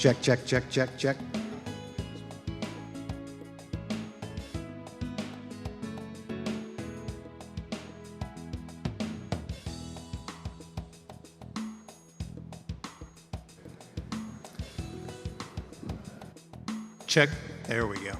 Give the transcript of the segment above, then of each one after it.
Check, check, check, check, check. Check. There we go.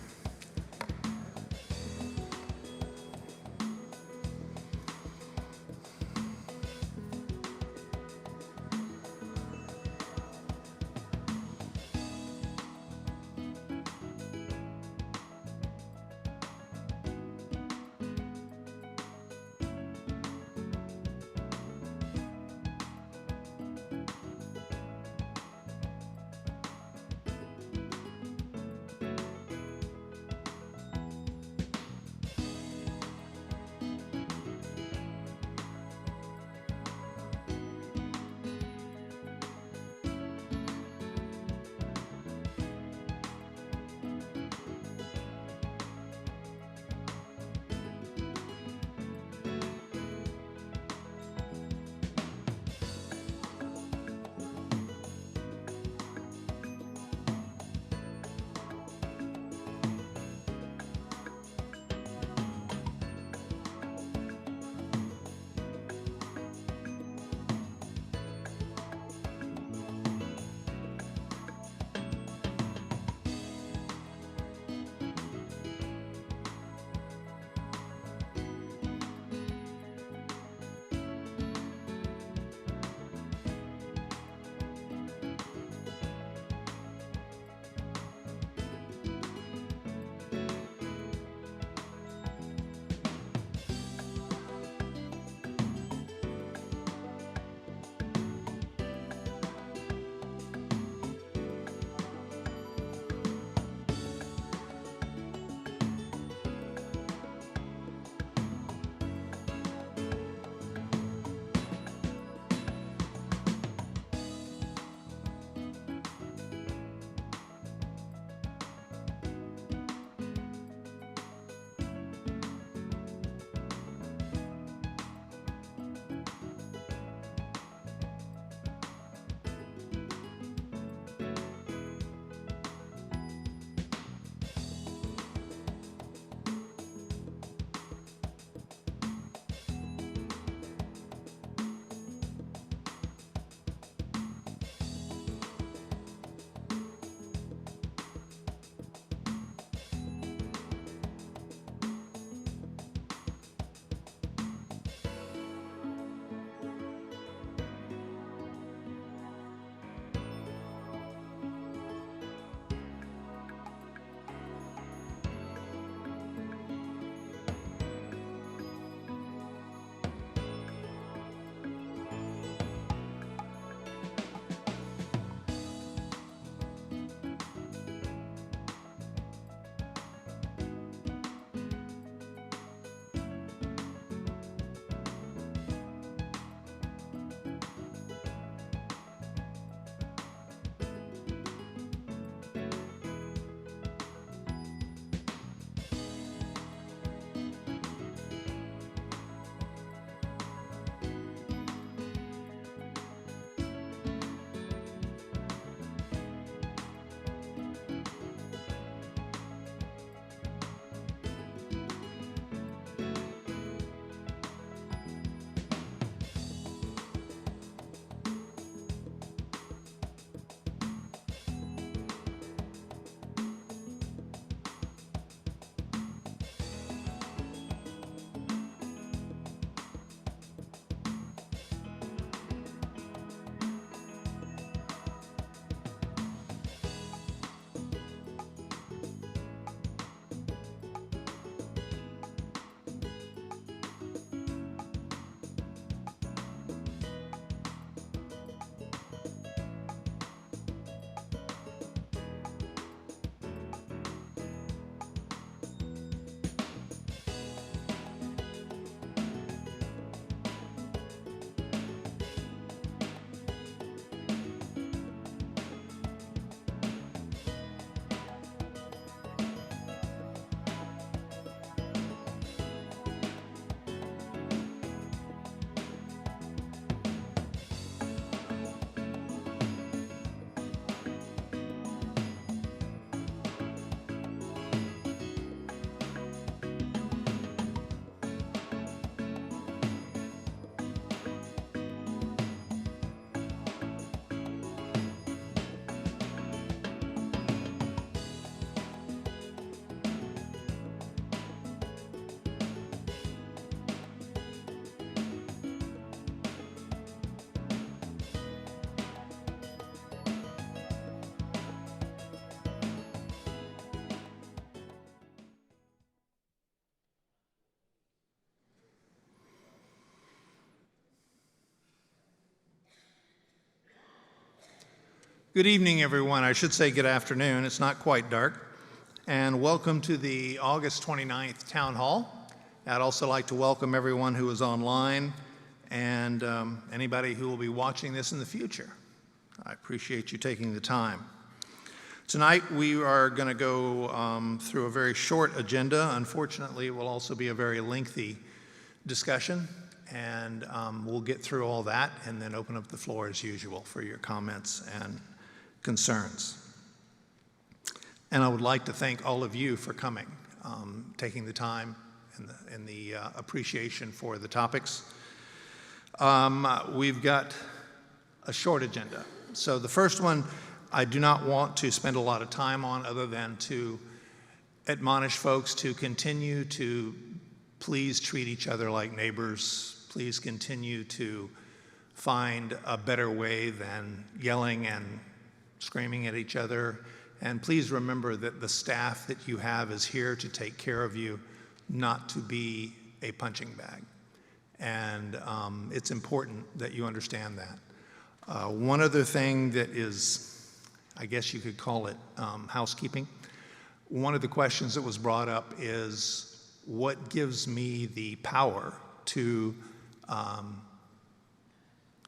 Good evening, everyone. I should say good afternoon. It's not quite dark. And welcome to the August 29th Town Hall. I'd also like to welcome everyone who is online and anybody who will be watching this in the future. I appreciate you taking the time. Tonight, we are going to go through a very short agenda. Unfortunately, it will also be a very lengthy discussion, and we'll get through all that and then open up the floor as usual for your comments and concerns. And I would like to thank all of you for coming, taking the time and the appreciation for the topics. We've got a short agenda. So the first one I do not want to spend a lot of time on other than to admonish folks to continue to please treat each other like neighbors. Please continue to find a better way than yelling and screaming at each other. And please remember that the staff that you have is here to take care of you, not to be a punching bag. And it's important that you understand that. One other thing that is, I guess you could call it housekeeping. One of the questions that was brought up is, what gives me the power to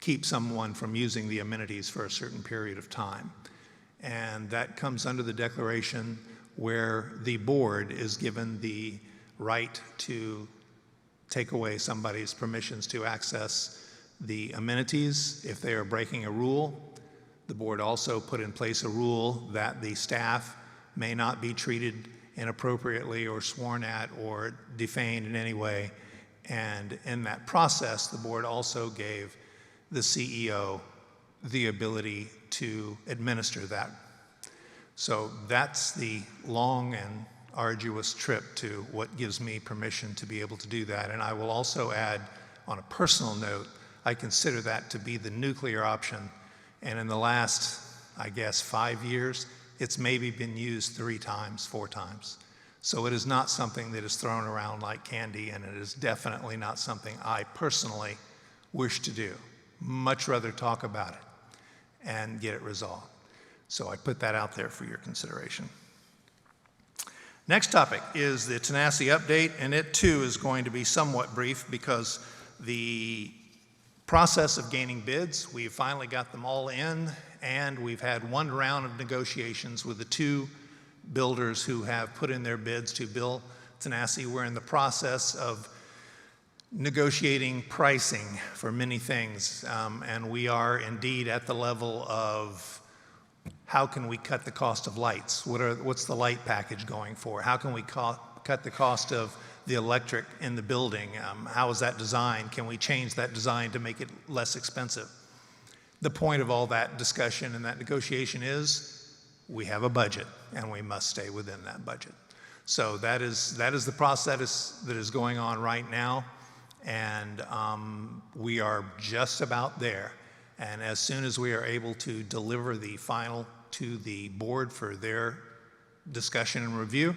keep someone from using the amenities for a certain period of time? And that comes under the declaration where the board is given the right to take away somebody's permissions to access the amenities if they are breaking a rule. The board also put in place a rule that the staff may not be treated inappropriately or sworn at or defamed in any way. And in that process, the board also gave the CEO the ability to administer that. So that's the long and arduous trip to what gives me permission to be able to do that. And I will also add, on a personal note, I consider that to be the nuclear option. And in the last, I guess, 5 years, it's maybe been used 3 times, 4 times. So it is not something that is thrown around like candy, and it is definitely not something I personally wish to do. Much rather talk about it and get it resolved. So I put that out there for your consideration. Next topic is the Tanasi update, and it too is going to be somewhat brief because the process of gaining bids, we've finally got them all in, and we've had 1 round of negotiations with the 2 builders who have put in their bids to build Tanasi. We're in the process of negotiating pricing for many things, and we are indeed at the level of how can we cut the cost of lights? What's the light package going for? How can we cut the cost of the electric in the building? How is that designed? Can we change that design to make it less expensive? The point of all that discussion and that negotiation is we have a budget and we must stay within that budget. So that is the process that is going on right now, and we are just about there. And as soon as we are able to deliver the final to the board for their discussion and review,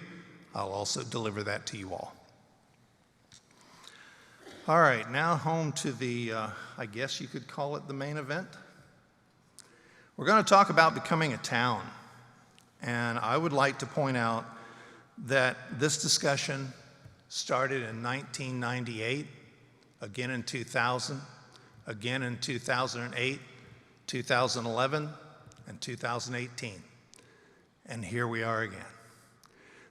I'll also deliver that to you all. All right, now home to the, I guess you could call it the main event. We're going to talk about becoming a town. And I would like to point out that this discussion started in 1998, again in 2000, again in 2008, 2011, and 2018. And here we are again.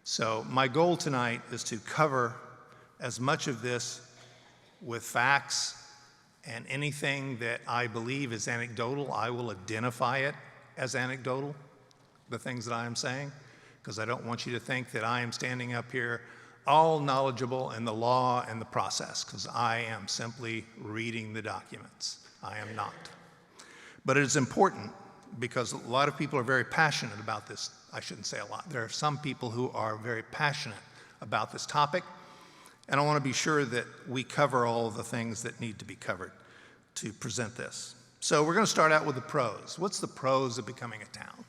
So my goal tonight is to cover as much of this with facts, and anything that I believe is anecdotal, I will identify it as anecdotal, the things that I am saying, because I don't want you to think that I am standing up here all knowledgeable in the law and the process, because I am simply reading the documents. I am not. But it is important because a lot of people are very passionate about this. I shouldn't say a lot. There are some people who are very passionate about this topic, and I want to be sure that we cover all the things that need to be covered to present this. So we're going to start out with the pros. What's the pros of becoming a town?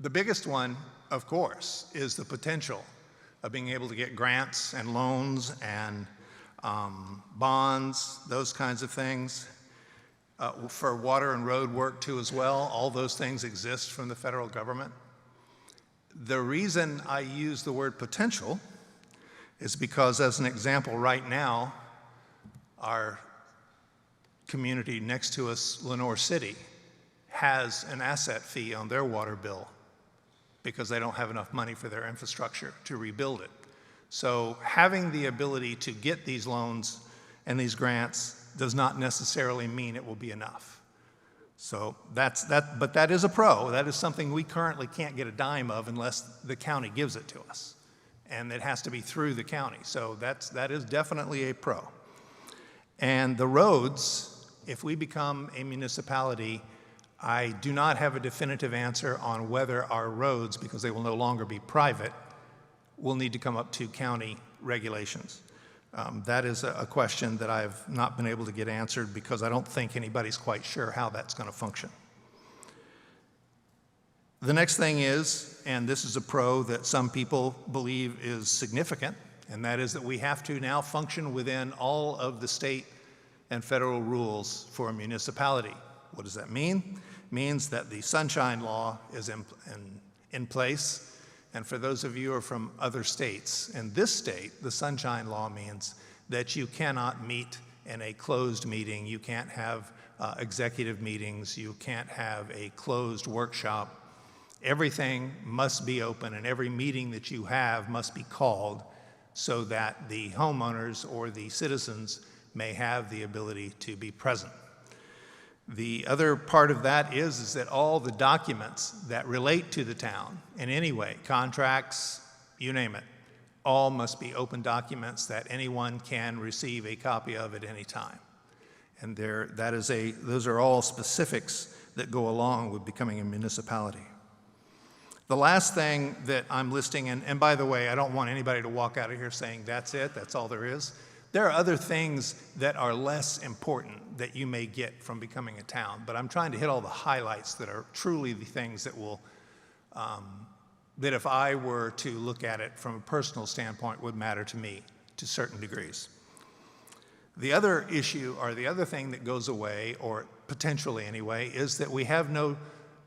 The biggest one, of course, is the potential of being able to get grants and loans and bonds, those kinds of things. for water and road work too as well. All those things exist from the federal government. The reason I use the word potential is because, as an example, right now, our community next to us, Lenore City, has an asset fee on their water bill because they don't have enough money for their infrastructure to rebuild it. So having the ability to get these loans and these grants does not necessarily mean it will be enough. So but that is a pro. That is something we currently can't get a dime of unless the county gives it to us. And it has to be through the county. So that is definitely a pro. And the roads, if we become a municipality, I do not have a definitive answer on whether our roads, because they will no longer be private, will need to come up to county regulations. That is a question that I've not been able to get answered because I don't think anybody's quite sure how that's going to function. The next thing is, and this is a pro that some people believe is significant, and that is that we have to now function within all of the state and federal rules for a municipality. What does that mean? It means that the Sunshine Law is in place. And for those of you who are from other states, in this state, the Sunshine Law means that you cannot meet in a closed meeting. You can't have executive meetings. You can't have a closed workshop. Everything must be open, and every meeting that you have must be called so that the homeowners or the citizens may have the ability to be present. The other part of that is that all the documents that relate to the town in any way, contracts, you name it, all must be open documents that anyone can receive a copy of at any time. And those are all specifics that go along with becoming a municipality. The last thing that I'm listing, and by the way, I don't want anybody to walk out of here saying that's it, that's all there is. There are other things that are less important that you may get from becoming a town, but I'm trying to hit all the highlights that are truly the things that will, that if I were to look at it from a personal standpoint would matter to me to certain degrees. The other issue, or the other thing that goes away, or potentially anyway, is that we have no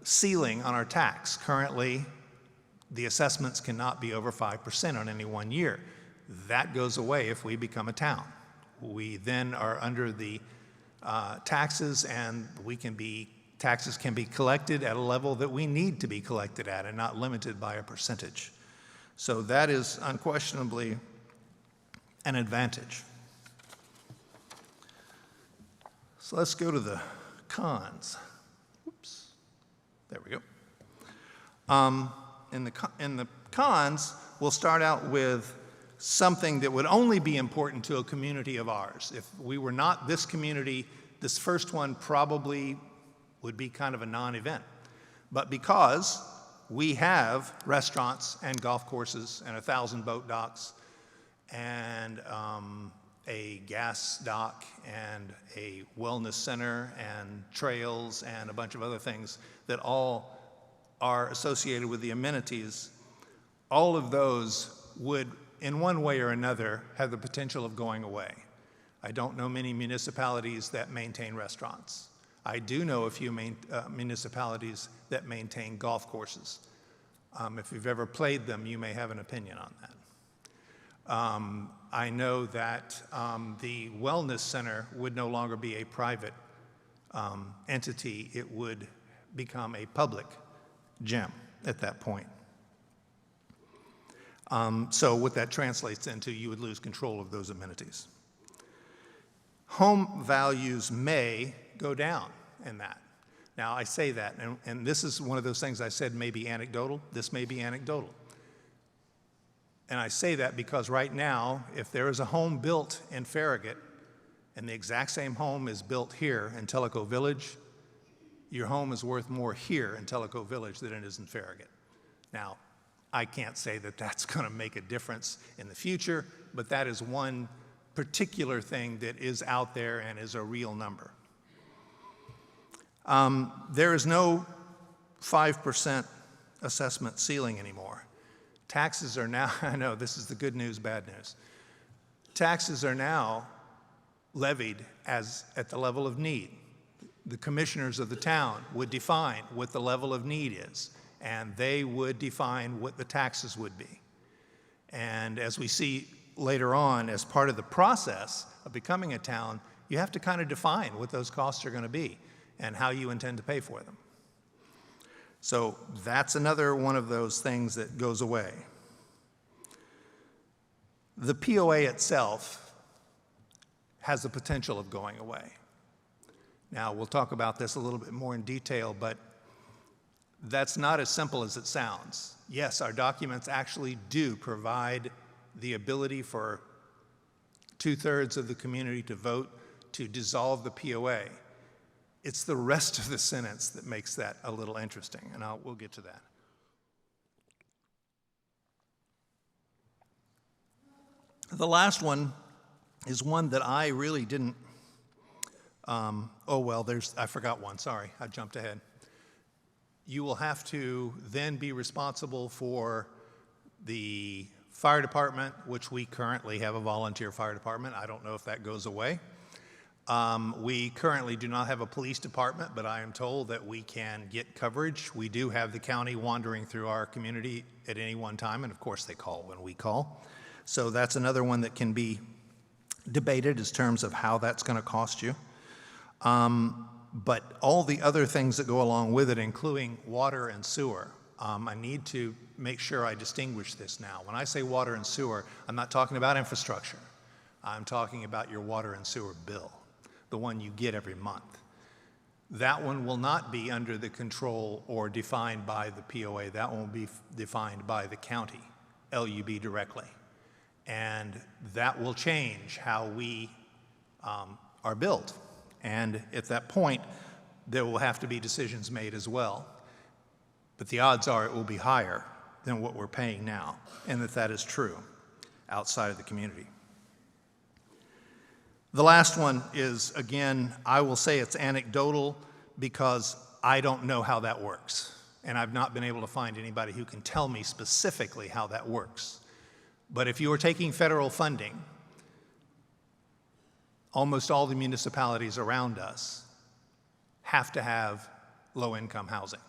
ceiling on our tax. Currently, the assessments cannot be over 5% on any one year. That goes away if we become a town. We then are under the taxes, and taxes can be collected at a level that we need to be collected at and not limited by a percentage. So that is unquestionably an advantage. So let's go to the cons. Oops, there we go. In the cons, we'll start out with something that would only be important to a community of ours. If we were not this community, this first one probably would be kind of a non-event. But because we have restaurants and golf courses and 1,000 boat docks and a gas dock and a wellness center and trails and a bunch of other things that all are associated with the amenities, all of those would, in one way or another, have the potential of going away. I don't know many municipalities that maintain restaurants. I do know a few municipalities that maintain golf courses. If you've ever played them, you may have an opinion on that. I know that the wellness center would no longer be a private entity. It would become a public gym at that point. So what that translates into, you would lose control of those amenities. Home values may go down in that. Now, I say that, and this is one of those things I said may be anecdotal. This may be anecdotal. And I say that because right now, if there is a home built in Farragut, and the exact same home is built here in Tellico Village, your home is worth more here in Tellico Village than it is in Farragut. Now, I can't say that that's going to make a difference in the future, but that is one particular thing that is out there and is a real number. There is no 5% assessment ceiling anymore. Taxes are now, I know this is the good news, bad news. Taxes are now levied at the level of need. The commissioners of the town would define what the level of need is, and they would define what the taxes would be. And as we see later on, as part of the process of becoming a town, you have to kind of define what those costs are going to be and how you intend to pay for them. So that's another one of those things that goes away. The POA itself has the potential of going away. Now, we'll talk about this a little bit more in detail, but that's not as simple as it sounds. Yes, our documents actually do provide the ability for 2/3 of the community to vote to dissolve the POA. It's the rest of the sentence that makes that a little interesting, and we'll get to that. The last one is one that I really didn't, I forgot one, sorry, I jumped ahead. You will have to then be responsible for the fire department, which we currently have a volunteer fire department. I don't know if that goes away. We currently do not have a police department, but I am told that we can get coverage. We do have the county wandering through our community at any one time, and of course they call when we call. So that's another one that can be debated in terms of how that's going to cost you. But all the other things that go along with it, including water and sewer, I need to make sure I distinguish this now. When I say water and sewer, I'm not talking about infrastructure. I'm talking about your water and sewer bill, the one you get every month. That one will not be under the control or defined by the POA. That one will be defined by the county, LUB directly. And that will change how we are billed. And at that point, there will have to be decisions made as well. But the odds are it will be higher than what we're paying now, and that is true outside of the community. The last one is, again, I will say it's anecdotal because I don't know how that works. And I've not been able to find anybody who can tell me specifically how that works. But if you are taking federal funding, almost all the municipalities around us have to have low-income housing.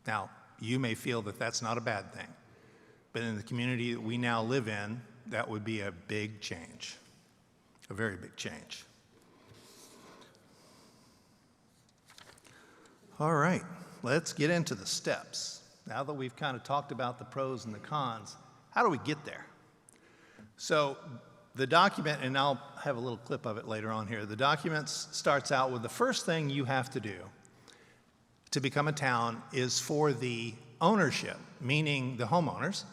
Now, you may feel that that's not a bad thing, but in the community that we now live in, that would be a big change, a very big change. All right, let's get into the steps. Now that we've kind of talked about the pros and the cons, how do we get there? So the document, and I'll have a little clip of it later on here, the document starts out with the first thing you have to do to become a town is for the ownership, meaning the homeowners,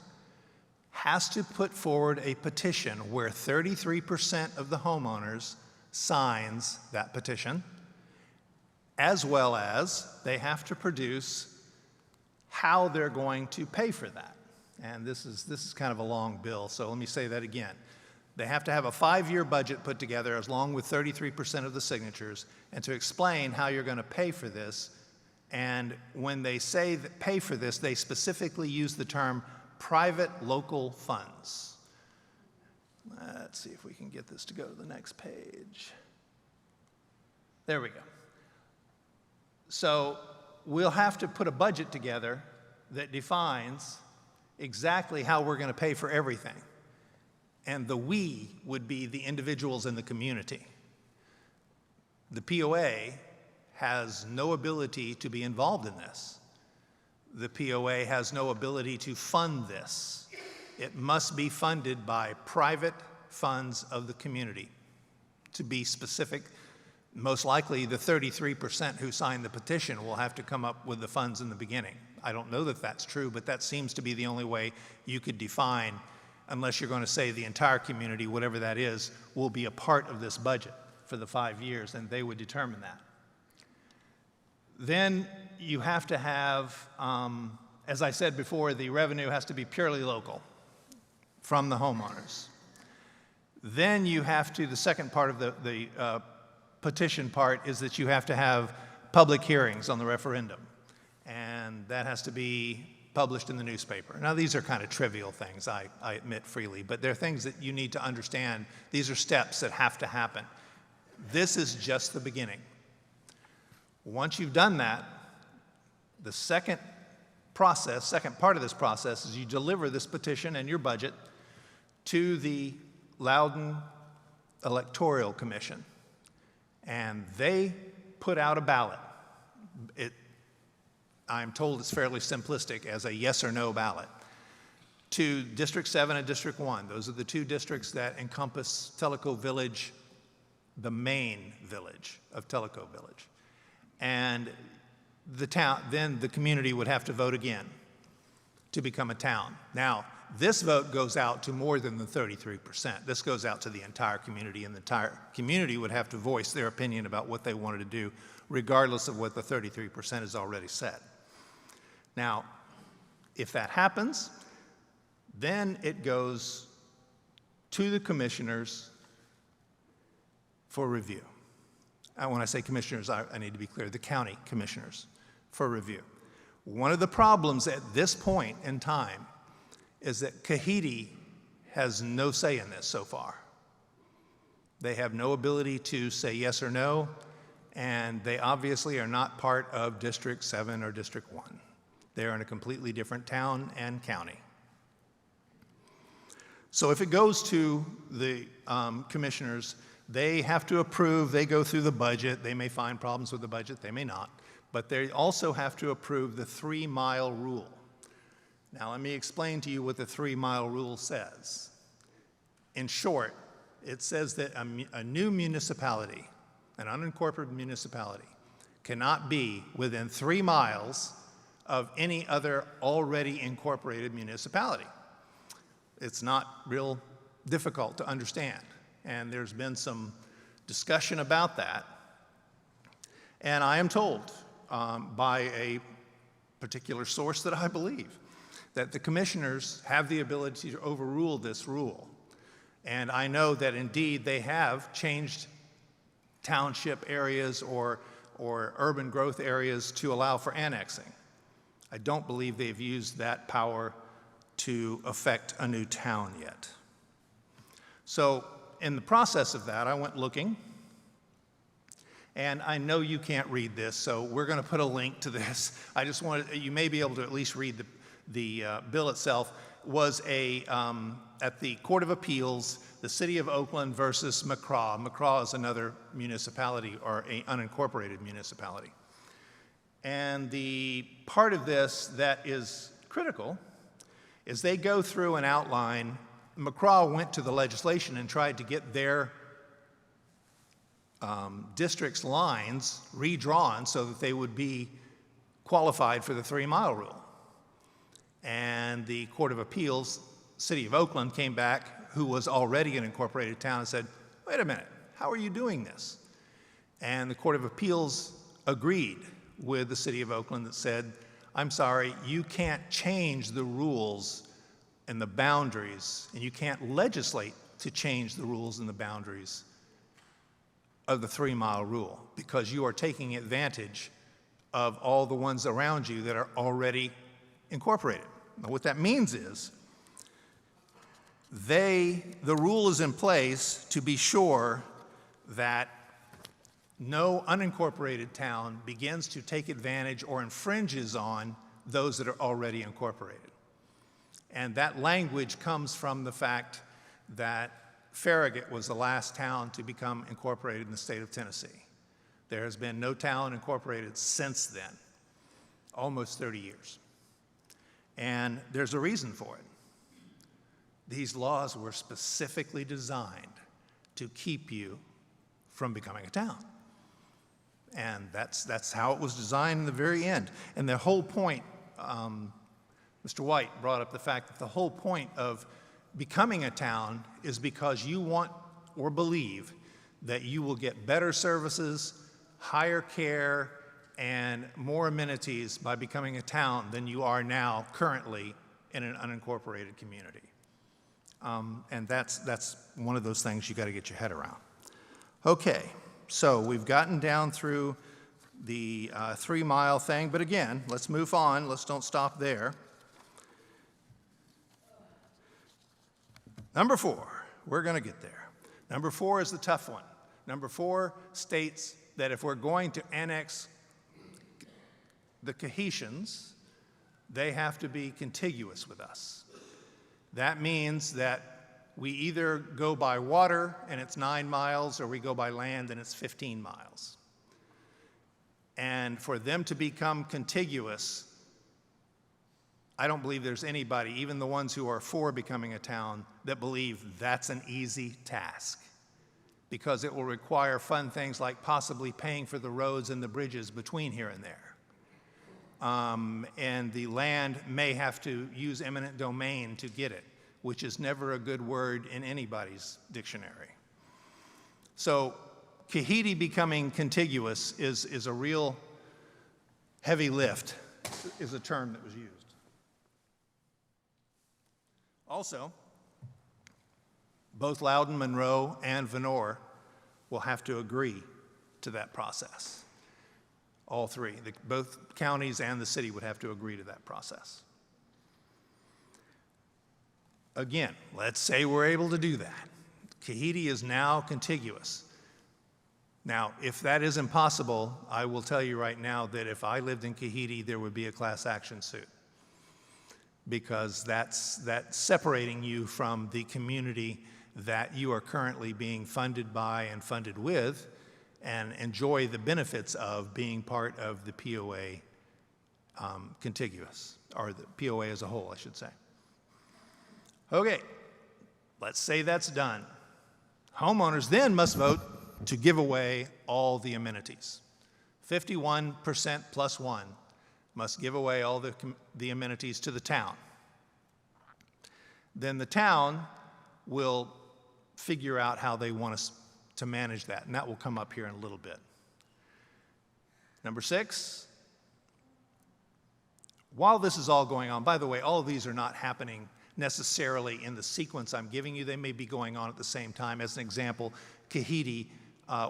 has to put forward a petition where 33% of the homeowners signs that petition, as well as they have to produce how they're going to pay for that. And this is kind of a long bill, so let me say that again. They have to have a 5-year budget put together along with 33% of the signatures and to explain how you're going to pay for this. And when they say that pay for this, they specifically use the term private local funds. Let's see if we can get this to go to the next page. There we go. So we'll have to put a budget together that defines exactly how we're going to pay for everything. And the we would be the individuals in the community. The POA has no ability to be involved in this. The POA has no ability to fund this. It must be funded by private funds of the community. To be specific, most likely the 33% who signed the petition will have to come up with the funds in the beginning. I don't know that that's true, but that seems to be the only way you could define, unless you're going to say the entire community, whatever that is, will be a part of this budget for the 5 years, and they would determine that. Then you have to have, as I said before, the revenue has to be purely local from the homeowners. Then you have to, the second part of the petition part is that you have to have public hearings on the referendum. And that has to be published in the newspaper. Now, these are kind of trivial things, I admit freely, but they're things that you need to understand. These are steps that have to happen. This is just the beginning. Once you've done that, the second part of this process is you deliver this petition and your budget to the Loudoun Electoral Commission, and they put out a ballot. I'm told it's fairly simplistic as a yes or no ballot to District 7 and District 1. Those are the two districts that encompass Tellico Village, the main village of Tellico Village. And then the community would have to vote again to become a town. Now, this vote goes out to more than the 33%. This goes out to the entire community, and the entire community would have to voice their opinion about what they wanted to do, regardless of what the 33% has already said. Now, if that happens, then it goes to the commissioners for review. When I say commissioners, I need to be clear, the county commissioners for review. One of the problems at this point in time is that Kahiti has no say in this so far. They have no ability to say yes or no, and they obviously are not part of District 7 or District 1. They're in a completely different town and county. So if it goes to the commissioners, they have to approve, they go through the budget, they may find problems with the budget, they may not, but they also have to approve the 3-mile rule. Now let me explain to you what the 3-mile rule says. In short, it says that a new municipality, an unincorporated municipality, cannot be within 3 miles of any other already incorporated municipality. It's not real difficult to understand, and there's been some discussion about that. And I am told by a particular source that I believe that the commissioners have the ability to overrule this rule. And I know that indeed they have changed township areas or urban growth areas to allow for annexing. I don't believe they've used that power to affect a new town yet. So in the process of that, I went looking, and I know you can't read this, so we're going to put a link to this. I just wanted, you may be able to at least read the bill itself. Was at the Court of Appeals, the City of Oakland versus McCraw. McCraw is another municipality or an unincorporated municipality. And the part of this that is critical is they go through an outline. McCraw went to the legislation and tried to get their district's lines redrawn so that they would be qualified for the 3-mile rule. And the Court of Appeals, City of Oakland, came back, who was already an incorporated town, and said, wait a minute, how are you doing this? And the Court of Appeals agreed with the City of Oakland that said, I'm sorry, you can't change the rules and the boundaries, and you can't legislate to change the rules and the boundaries of the 3-mile rule, because you are taking advantage of all the ones around you that are already incorporated. Now, what that means is the rule is in place to be sure that no unincorporated town begins to take advantage or infringes on those that are already incorporated. And that language comes from the fact that Farragut was the last town to become incorporated in the state of Tennessee. There has been no town incorporated since then, almost 30 years. And there's a reason for it. These laws were specifically designed to keep you from becoming a town. And that's how it was designed in the very end. And the whole point, Mr. White brought up the fact that the whole point of becoming a town is because you want or believe that you will get better services, higher care, and more amenities by becoming a town than you are now currently in an unincorporated community. And that's one of those things you got to get your head around. Okay, so we've gotten down through the 3-mile thing, but again, let's move on. Let's don't stop there. Number 4, we're going to get there. Number 4 is the tough one. Number 4 states that if we're going to annex the Tahitians, they have to be contiguous with us. That means that we either go by water and it's 9 miles, or we go by land and it's 15 miles. And for them to become contiguous, I don't believe there's anybody, even the ones who are for becoming a town, that believe that's an easy task, because it will require fun things like possibly paying for the roads and the bridges between here and there. And the land may have to use eminent domain to get it, which is never a good word in anybody's dictionary. So Kahiti becoming contiguous is a real heavy lift, is a term that was used. Also, both Loudoun, Monroe, and Vonore will have to agree to that process. All three, both counties and the city would have to agree to that process. Again, let's say we're able to do that. Kahiti is now contiguous. Now, if that is impossible, I will tell you right now that if I lived in Kahiti, there would be a class action suit, because that's separating you from the community that you are currently being funded by and funded with, and enjoy the benefits of being part of the POA contiguous, or the POA as a whole, I should say. Okay, let's say that's done. Homeowners then must vote to give away all the amenities. 51% plus 1 must give away all the amenities to the town. Then the town will figure out how they want us to manage that, and that will come up here in a little bit. Number 6, while this is all going on, by the way, all of these are not happening necessarily in the sequence I'm giving you. They may be going on at the same time. As an example, Kahiti,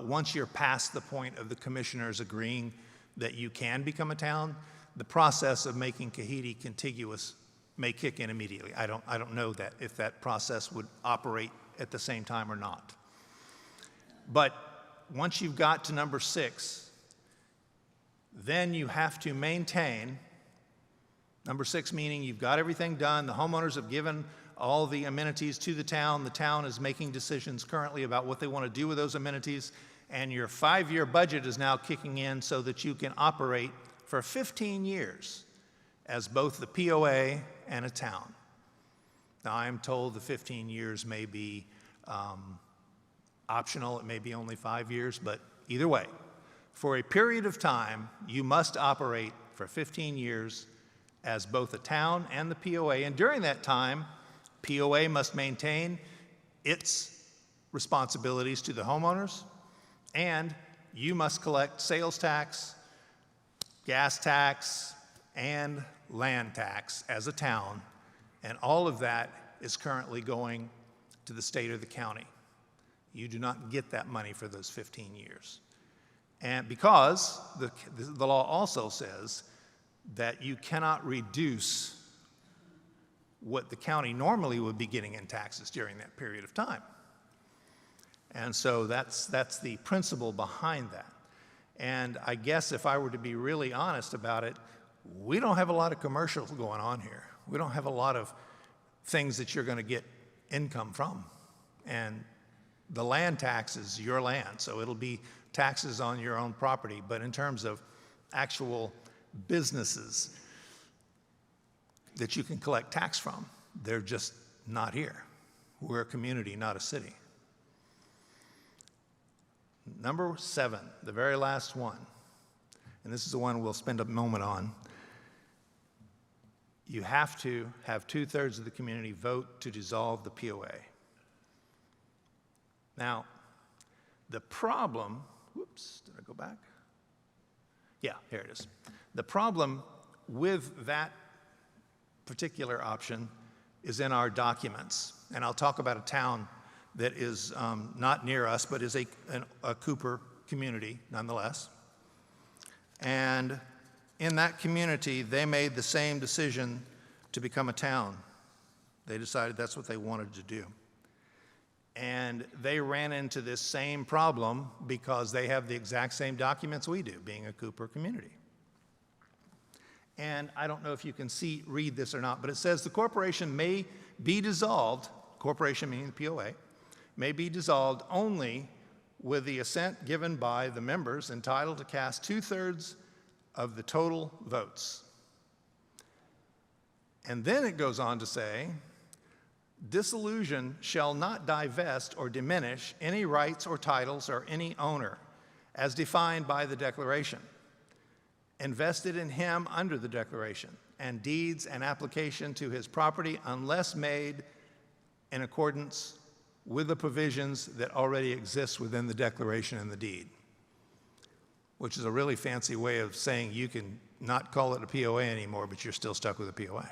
once you're past the point of the commissioners agreeing that you can become a town, the process of making Kahiti contiguous may kick in immediately. I don't know that if that process would operate at the same time or not. But once you've got to number 6, then you have to maintain, number 6 meaning you've got everything done, the homeowners have given all the amenities to the town is making decisions currently about what they want to do with those amenities, and your 5-year budget is now kicking in so that you can operate for 15 years as both the POA and a town. Now, I'm told the 15 years may be optional, it may be only 5 years, but either way, for a period of time, you must operate for 15 years as both a town and the POA, and during that time, POA must maintain its responsibilities to the homeowners, and you must collect sales tax, gas tax, and land tax as a town, and all of that is currently going to the state or the county. You do not get that money for those 15 years. And because the law also says that you cannot reduce what the county normally would be getting in taxes during that period of time. And so that's the principle behind that. And I guess if I were to be really honest about it, we don't have a lot of commercials going on here. We don't have a lot of things that you're going to get income from. And the land tax is your land, so it'll be taxes on your own property. But in terms of actual businesses that you can collect tax from, they're just not here. We're a community, not a city. Number 7, the very last one, and this is the one we'll spend a moment on. You have to have 2/3 of the community vote to dissolve the POA. Now, the problem, whoops, did I go back? Yeah, here it is. The problem with that particular option is in our documents. And I'll talk about a town that is not near us, but is a Cooper community nonetheless. And in that community, they made the same decision to become a town. They decided that's what they wanted to do. And they ran into this same problem because they have the exact same documents we do, being a Cooper community. And I don't know if you can read this or not, but it says the corporation may be dissolved, corporation meaning the POA, may be dissolved only with the assent given by the members entitled to cast 2/3 of the total votes. And then it goes on to say, dissolution shall not divest or diminish any rights or titles or any owner as defined by the declaration, invested in him under the declaration, and deeds and application to his property unless made in accordance with the provisions that already exist within the declaration and the deed, which is a really fancy way of saying you can not call it a POA anymore, but you're still stuck with a POA.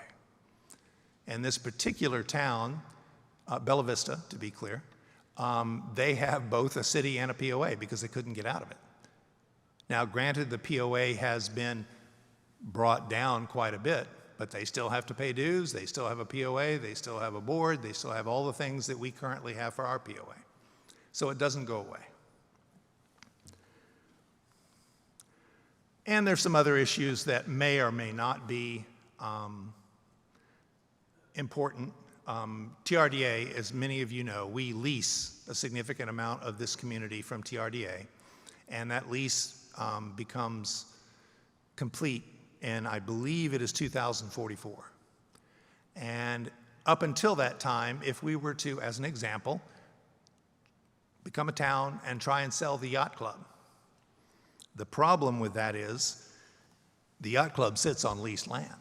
And this particular town, Bella Vista, to be clear, they have both a city and a POA because they couldn't get out of it. Now, granted, the POA has been brought down quite a bit, but they still have to pay dues, they still have a POA, they still have a board, they still have all the things that we currently have for our POA. So it doesn't go away. And there's some other issues that may or may not be important. TRDA, as many of you know, we lease a significant amount of this community from TRDA, and that lease becomes complete in, I believe it is 2044. And up until that time, if we were to, as an example, become a town and try and sell the yacht club, the problem with that is the yacht club sits on leased land.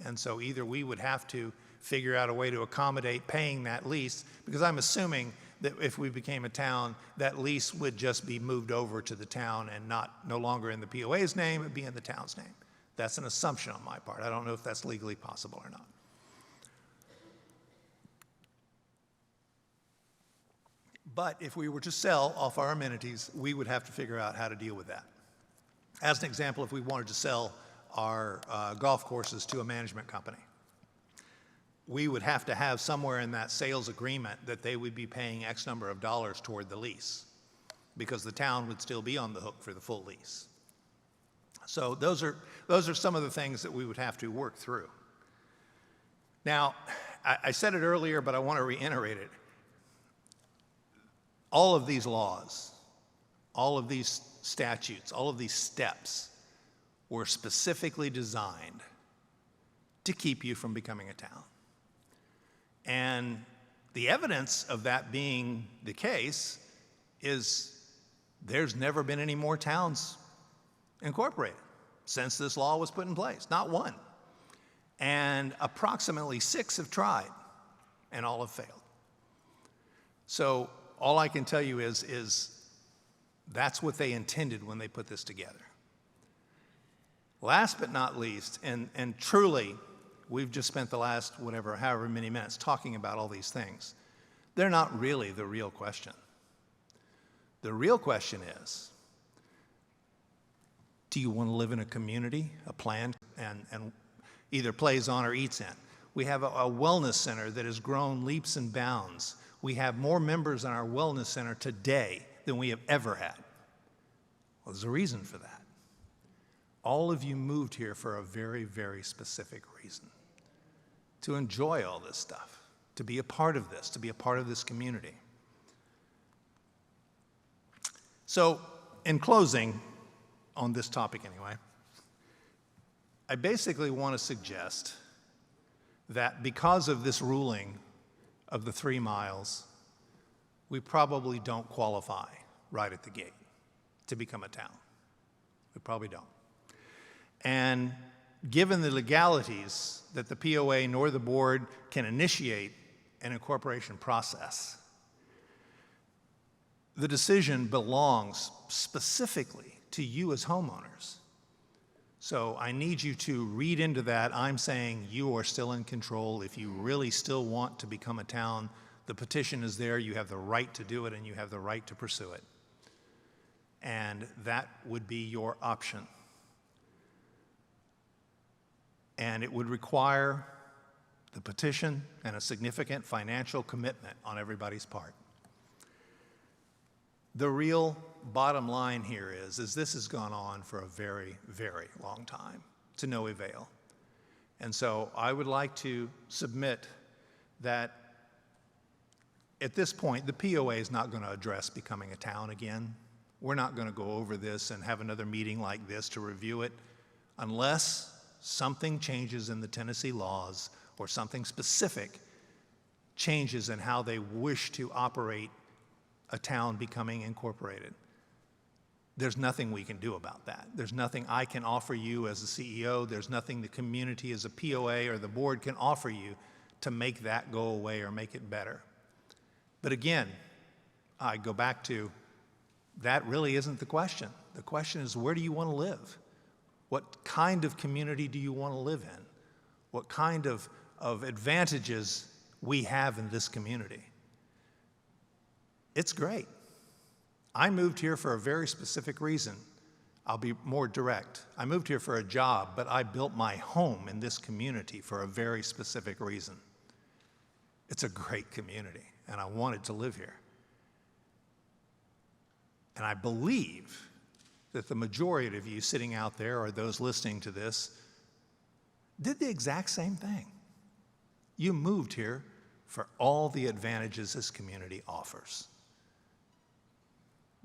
And so either we would have to figure out a way to accommodate paying that lease, because I'm assuming that if we became a town, that lease would just be moved over to the town and no longer in the POA's name, it'd be in the town's name. That's an assumption on my part. I don't know if that's legally possible or not. But if we were to sell off our amenities, we would have to figure out how to deal with that. As an example, if we wanted to sell our golf courses to a management company, we would have to have somewhere in that sales agreement that they would be paying X number of dollars toward the lease, because the town would still be on the hook for the full lease. So those are some of the things that we would have to work through. Now, I said it earlier, but I want to reiterate it. All of these laws, all of these statutes, all of these steps were specifically designed to keep you from becoming a town. And the evidence of that being the case is there's never been any more towns incorporated since this law was put in place, not one. And approximately 6 have tried, and all have failed. So all I can tell you is that's what they intended when they put this together. Last but not least, and truly, we've just spent the last however many minutes talking about all these things. They're not really the real question. The real question is, do you want to live in a community, a plan, and either plays on or eats in? We have a wellness center that has grown leaps and bounds. We have more members in our wellness center today than we have ever had. Well, there's a reason for that. All of you moved here for a very, very specific reason. To enjoy all this stuff, to be a part of this, to be a part of this community. So, in closing, on this topic anyway, I basically want to suggest that because of this ruling of the 3 miles, we probably don't qualify right at the gate to become a town. We probably don't. And given the legalities that the POA nor the board can initiate an incorporation process, the decision belongs specifically to you as homeowners. So I need you to read into that. I'm saying you are still in control. If you really still want to become a town, the petition is there. You have the right to do it, and you have the right to pursue it. And that would be your option. And it would require the petition and a significant financial commitment on everybody's part. The real bottom line here is this has gone on for a very, very long time. to no avail. And so I would like to submit that at this point, the POA is not going to address becoming a town again. We're not going to go over this and have another meeting like this to review it unless something changes in the Tennessee laws or something specific changes in how they wish to operate a town becoming incorporated. There's nothing we can do about that. There's nothing I can offer you as a CEO. There's nothing the community as a POA or the board can offer you to make that go away or make it better. But again, I go back to that really isn't the question. The question is, where do you want to live? What kind of community do you want to live in? What kind of advantages we have in this community? It's great. I moved here for a very specific reason. I'll be more direct. I moved here for a job, but I built my home in this community for a very specific reason. It's a great community, and I wanted to live here. And I believe that the majority of you sitting out there or those listening to this did the exact same thing. You moved here for all the advantages this community offers.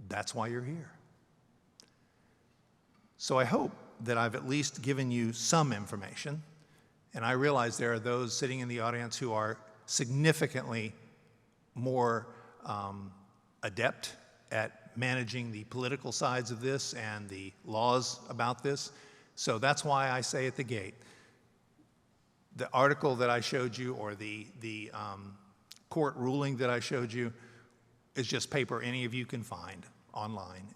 That's why you're here. So I hope that I've at least given you some information, and I realize there are those sitting in the audience who are significantly more adept at managing the political sides of this and the laws about this. So that's why I say at the gate, the article that I showed you or the court ruling that I showed you is just paper any of you can find online.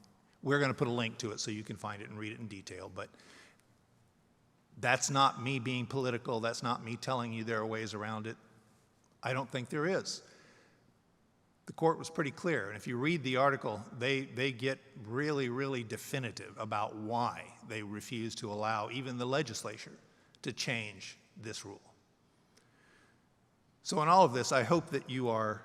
We're going to put a link to it so you can find it and read it in detail, but that's not me being political. That's not me telling you there are ways around it. I don't think there is. The court was pretty clear, and if you read the article, they get really, really definitive about why they refuse to allow even the legislature to change this rule. So in all of this, I hope that you are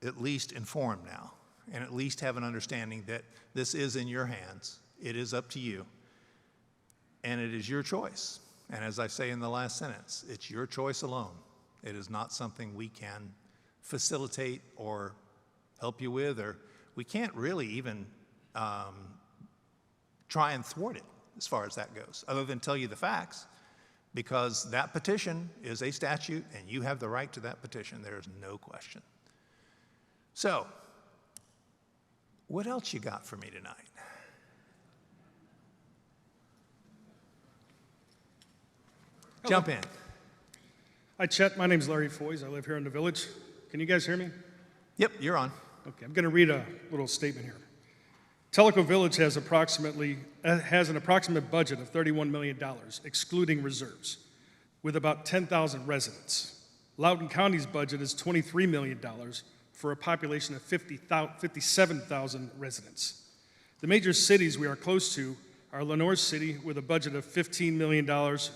at least informed now and at least have an understanding that this is in your hands. It is up to you, and it is your choice. And as I say in the last sentence, it's your choice alone. It is not something we can facilitate or help you with, or we can't really even try and thwart it as far as that goes, other than tell you the facts, because that petition is a statute and you have the right to that petition. There is no question. So, what else you got for me tonight? Hello. Jump in. Hi, Chet. My name's Larry Foys. I live here in the village. Can you guys hear me? Yep, you're on. Okay, I'm going to read a little statement here. Tellico Village has an approximate budget of $31 million, excluding reserves, with about 10,000 residents. Loudoun County's budget is $23 million for a population of 57,000 residents. The major cities we are close to are Lenoir City with a budget of $15 million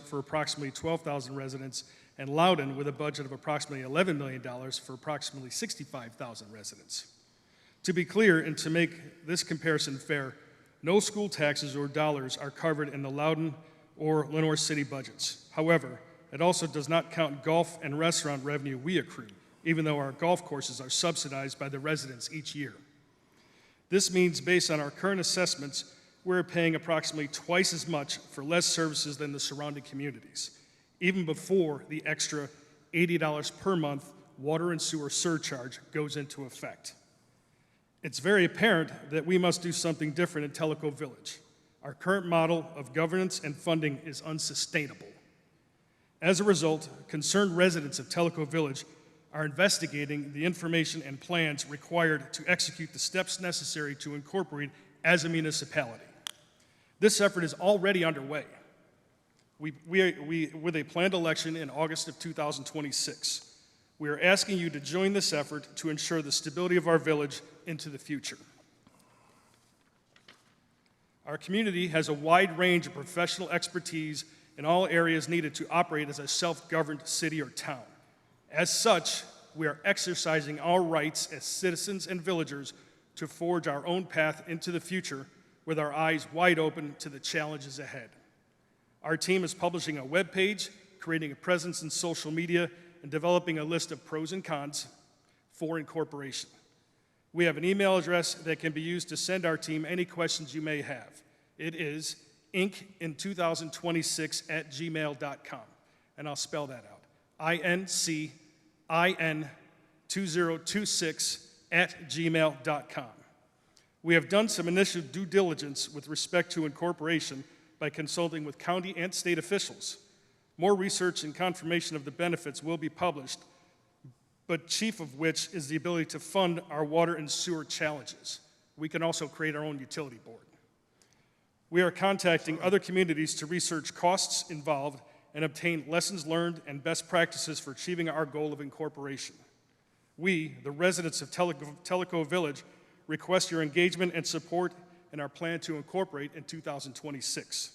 for approximately 12,000 residents, and Loudoun with a budget of approximately $11 million for approximately 65,000 residents. To be clear and to make this comparison fair, no school taxes or dollars are covered in the Loudoun or Lenoir City budgets. However, it also does not count golf and restaurant revenue we accrue, even though our golf courses are subsidized by the residents each year. This means, based on our current assessments, we're paying approximately twice as much for less services than the surrounding communities, even before the extra $80 per month water and sewer surcharge goes into effect. It's very apparent that we must do something different in Tellico Village. Our current model of governance and funding is unsustainable. As a result, concerned residents of Tellico Village are investigating the information and plans required to execute the steps necessary to incorporate as a municipality. This effort is already underway. With a planned election in August of 2026, we are asking you to join this effort to ensure the stability of our village into the future. Our community has a wide range of professional expertise in all areas needed to operate as a self-governed city or town. As such, we are exercising our rights as citizens and villagers to forge our own path into the future with our eyes wide open to the challenges ahead. Our team is publishing a web page, creating a presence in social media, and developing a list of pros and cons for incorporation. We have an email address that can be used to send our team any questions you may have. It is inkin2026@gmail.com, and I'll spell that out. INCIN2026@gmail.com. We have done some initial due diligence with respect to incorporation by consulting with county and state officials. More research and confirmation of the benefits will be published, but chief of which is the ability to fund our water and sewer challenges. We can also create our own utility board. We are contacting other communities to research costs involved and obtain lessons learned and best practices for achieving our goal of incorporation. We, the residents of Tellico Village, request your engagement and support in our plan to incorporate in 2026.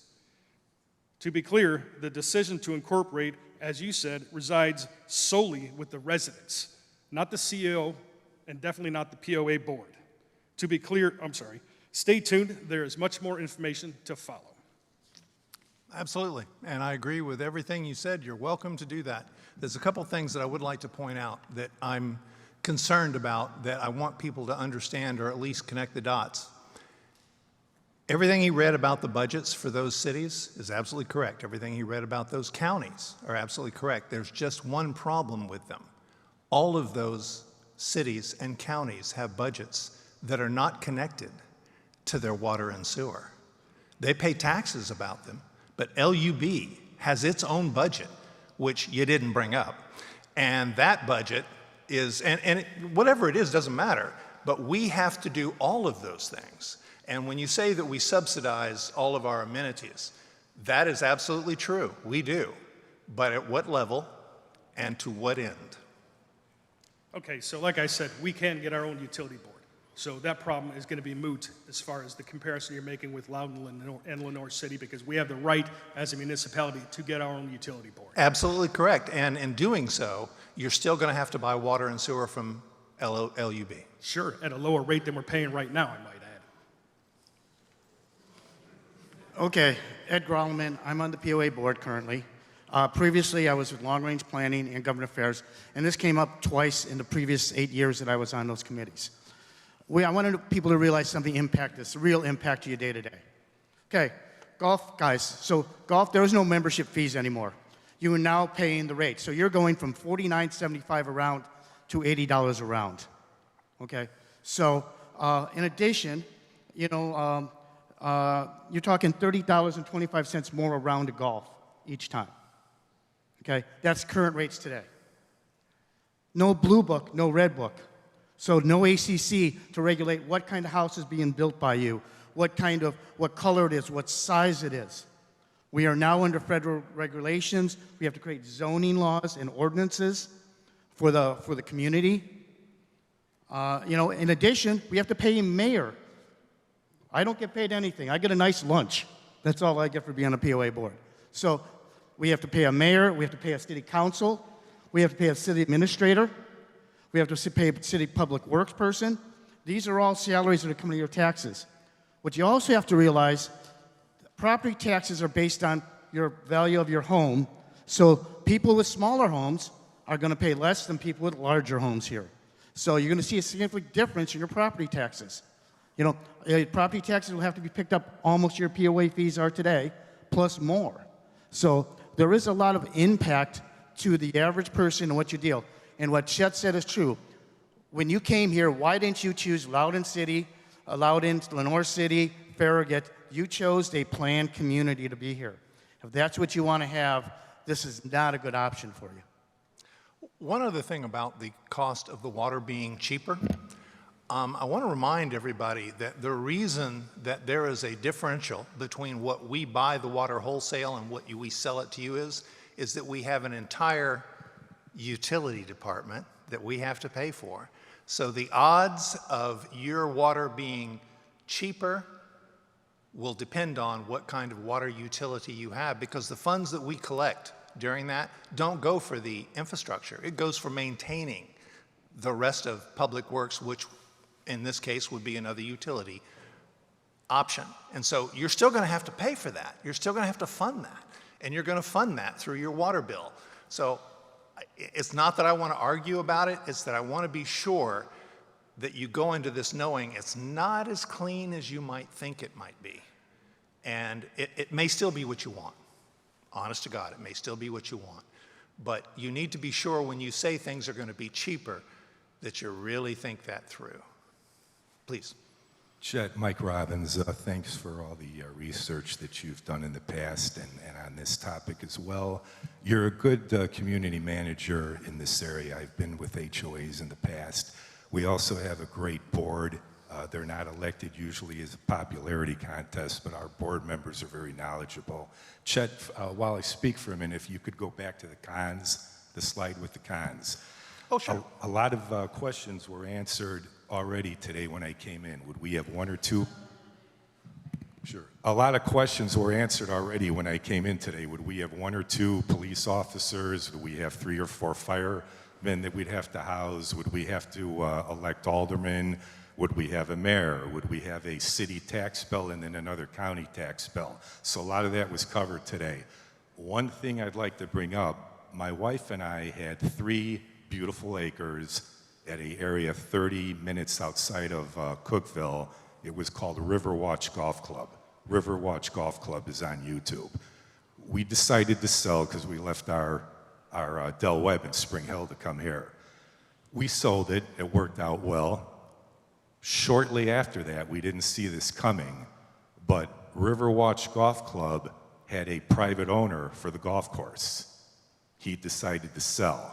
To be clear, the decision to incorporate, as you said, resides solely with the residents, not the CEO and definitely not the POA board. To be clear, stay tuned, there is much more information to follow. Absolutely, and I agree with everything you said. You're welcome to do that. There's a couple things that I would like to point out that I'm concerned about that I want people to understand or at least connect the dots. Everything he read about the budgets for those cities is absolutely correct. Everything he read about those counties are absolutely correct. There's just one problem with them. All of those cities and counties have budgets that are not connected to their water and sewer. They pay taxes about them, but LUB has its own budget, which you didn't bring up. And that budget is, whatever it is, doesn't matter, but we have to do all of those things. And when you say that we subsidize all of our amenities, that is absolutely true. We do. But at what level and to what end? Okay, so like I said, we can get our own utility board. So that problem is going to be moot as far as the comparison you're making with Loudon and Lenore City, because we have the right as a municipality to get our own utility board. Absolutely correct. And in doing so, you're still going to have to buy water and sewer from LUB. Sure, at a lower rate than we're paying right now, I might add. Okay, Ed Grolman, I'm on the POA board currently. Previously, I was with Long Range Planning and Government Affairs, and this came up twice in the previous 8 years that I was on those committees. I wanted people to realize something impact this, real impact to your day-to-day. Okay, golf, guys. So golf, there is no membership fees anymore. You are now paying the rate. So you're going from $49.75 a round to $80 a round. Okay, so in addition, you're talking $30.25 more a round of golf each time. Okay, that's current rates today. No blue book, no red book. So no ACC to regulate what kind of house is being built by you, what color it is, what size it is. We are now under federal regulations. We have to create zoning laws and ordinances for the community. In addition, we have to pay a mayor. I don't get paid anything. I get a nice lunch. That's all I get for being on a POA board. So we have to pay a mayor. We have to pay a city council. We have to pay a city administrator. We have to pay a city public works person. These are all salaries that are coming to your taxes. What you also have to realize, property taxes are based on your value of your home. So people with smaller homes are going to pay less than people with larger homes here. So you're going to see a significant difference in your property taxes. Property taxes will have to be picked up almost your POA fees are today, plus more. So there is a lot of impact to the average person and what you deal. And what Chet said is true. When you came here, why didn't you choose Loudon City, Loudon, Lenore City, Farragut? You chose a planned community to be here. If that's what you want to have, this is not a good option for you. One other thing about the cost of the water being cheaper, I want to remind everybody that the reason that there is a differential between what we buy the water wholesale and what we sell it to you is that we have an entire utility department that we have to pay for. So the odds of your water being cheaper will depend on what kind of water utility you have, because the funds that we collect during that don't go for the infrastructure. It goes for maintaining the rest of public works, which in this case would be another utility option. And so you're still going to have to pay for that. You're still going to have to fund that. And you're going to fund that through your water bill. So it's not that I want to argue about it, it's that I want to be sure that you go into this knowing it's not as clean as you might think it might be. And it may still be what you want. Honest to God, it may still be what you want. But you need to be sure when you say things are going to be cheaper that you really think that through. Please. Chet, Mike Robbins, thanks for all the research that you've done in the past and on this topic as well. You're a good community manager in this area. I've been with HOAs in the past. We also have a great board. They're not elected usually as a popularity contest, but our board members are very knowledgeable. Chet, while I speak for a minute, if you could go back to the cons, the slide with the cons. Oh, sure. A lot of questions were answered already today when I came in. Would we have one or two? Sure. A lot of questions were answered already when I came in today. Would we have one or two police officers? Would we have 3 or 4 firemen that we'd have to house? Would we have to elect aldermen? Would we have a mayor? Would we have a city tax bill and then another county tax bill? So a lot of that was covered today. One thing I'd like to bring up, my wife and I had 3 beautiful acres at an area 30 minutes outside of Cookville. It was called Riverwatch Golf Club. Riverwatch Golf Club is on YouTube. We decided to sell because we left our Del Webb in Spring Hill to come here. We sold it. It worked out well. Shortly after that, we didn't see this coming, but Riverwatch Golf Club had a private owner for the golf course. He decided to sell.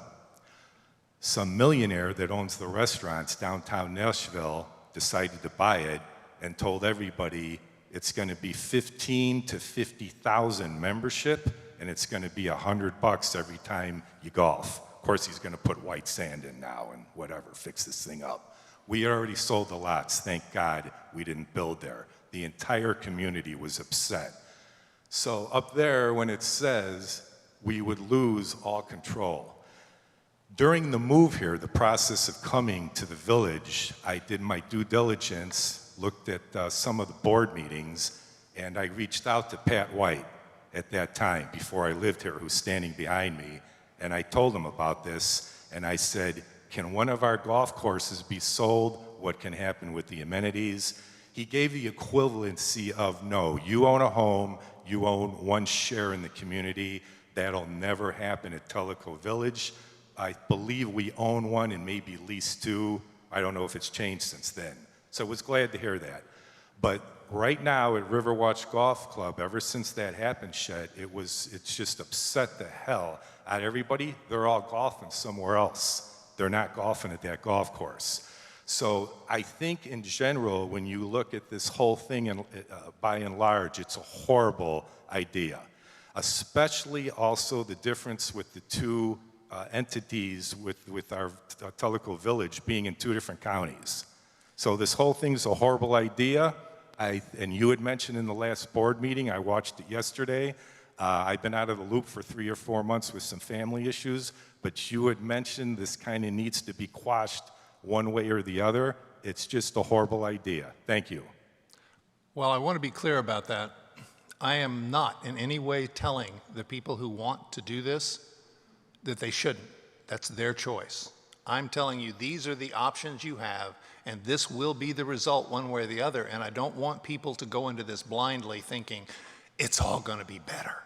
Some millionaire that owns the restaurants downtown Nashville decided to buy it and told everybody it's going to be 15 to 50,000 membership and it's going to be $100 every time you golf. Of course, he's going to put white sand in now and whatever, fix this thing up. We already sold the lots. Thank God we didn't build there. The entire community was upset. So up there, when it says we would lose all control, during the move here, the process of coming to the village, I did my due diligence, looked at some of the board meetings, and I reached out to Pat White at that time, before I lived here, who's standing behind me, and I told him about this, and I said, can one of our golf courses be sold? What can happen with the amenities? He gave the equivalency of, no, you own a home, you own 1 share in the community. That'll never happen at Tellico Village. I believe we own 1 and maybe lease 2. I don't know if it's changed since then. So I was glad to hear that. But right now at Riverwatch Golf Club, ever since that happened, Chet, it's just upset the hell out of everybody. They're all golfing somewhere else. They're not golfing at that golf course. So I think in general, when you look at this whole thing by and large, it's a horrible idea. Especially also the difference with the 2 entities with our Tellico Village being in 2 different counties. So this whole thing's a horrible idea. And you had mentioned in the last board meeting, I watched it yesterday. I've been out of the loop for 3 or 4 months with some family issues, but you had mentioned this kind of needs to be quashed one way or the other. It's just a horrible idea. Thank you. Well, I want to be clear about that. I am not in any way telling the people who want to do this that they shouldn't. That's their choice. I'm telling you these are the options you have, and this will be the result one way or the other, and I don't want people to go into this blindly thinking it's all going to be better.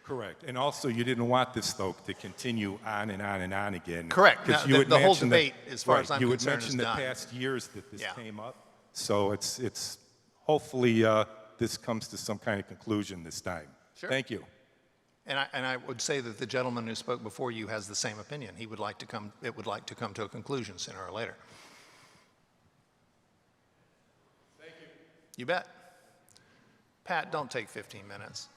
Correct. And also, you didn't want this, though, to continue on and on and on again. Correct. Now, The whole debate, as far as I'm you concerned, had is mentioned the done. past years that this came up. So it's hopefully this comes to some kind of conclusion this time. Sure. Thank you. And I would say that the gentleman who spoke before you has the same opinion. It would like to come to a conclusion sooner or later. Thank you. You bet. Pat, don't take 15 minutes.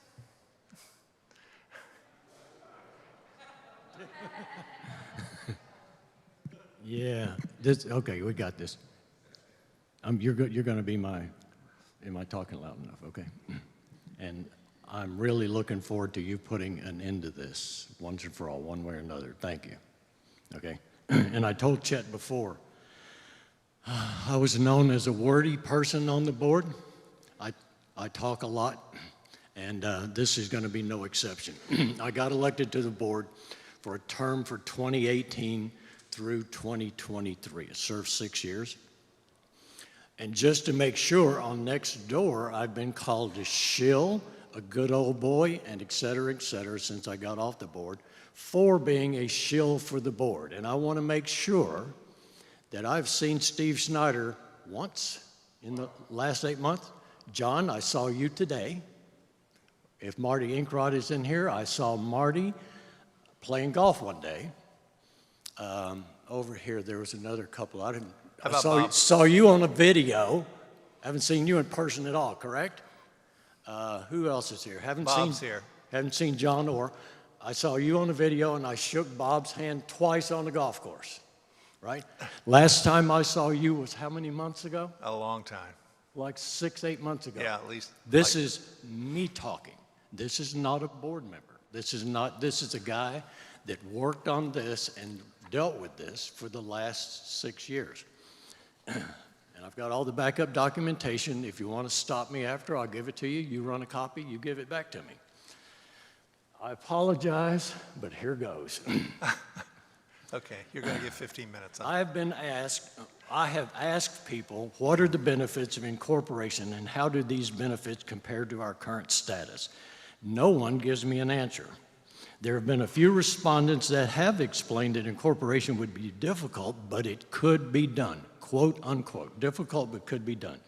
Yeah, okay, we got this. You're going to be am I talking loud enough? Okay. And I'm really looking forward to you putting an end to this once and for all, one way or another. Thank you. Okay. And I told Chet before, I was known as a wordy person on the board. I talk a lot, and this is going to be no exception. I got elected to the board for a term for 2018 through 2023. I served 6 years. And just to make sure, on next door, I've been called a shill, a good old boy, and et cetera, since I got off the board, for being a shill for the board. And I want to make sure that I've seen Steve Snyder once in the last 8 months. John, I saw you today. If Marty Inkrod is in here, I saw Marty playing golf one day. Over here, there was another couple. How about Bob? Saw you on a video. Haven't seen you in person at all, correct? Who else is here? Bob's here. Haven't seen John Orr. I saw you on the video, and I shook Bob's hand twice on the golf course, right? Last time I saw you was how many months ago? A long time. Like 6, 8 months ago. Yeah, at least. This is me talking. This is not a board member. This is a guy that worked on this and dealt with this for the last 6 years. And I've got all the backup documentation. If you want to stop me after, I'll give it to you. You run a copy, you give it back to me. I apologize, but here goes. Okay, you're going to get 15 minutes. I have asked people, what are the benefits of incorporation and how do these benefits compare to our current status? No one gives me an answer. There have been a few respondents that have explained that incorporation would be difficult, but it could be done, quote unquote, difficult but could be done.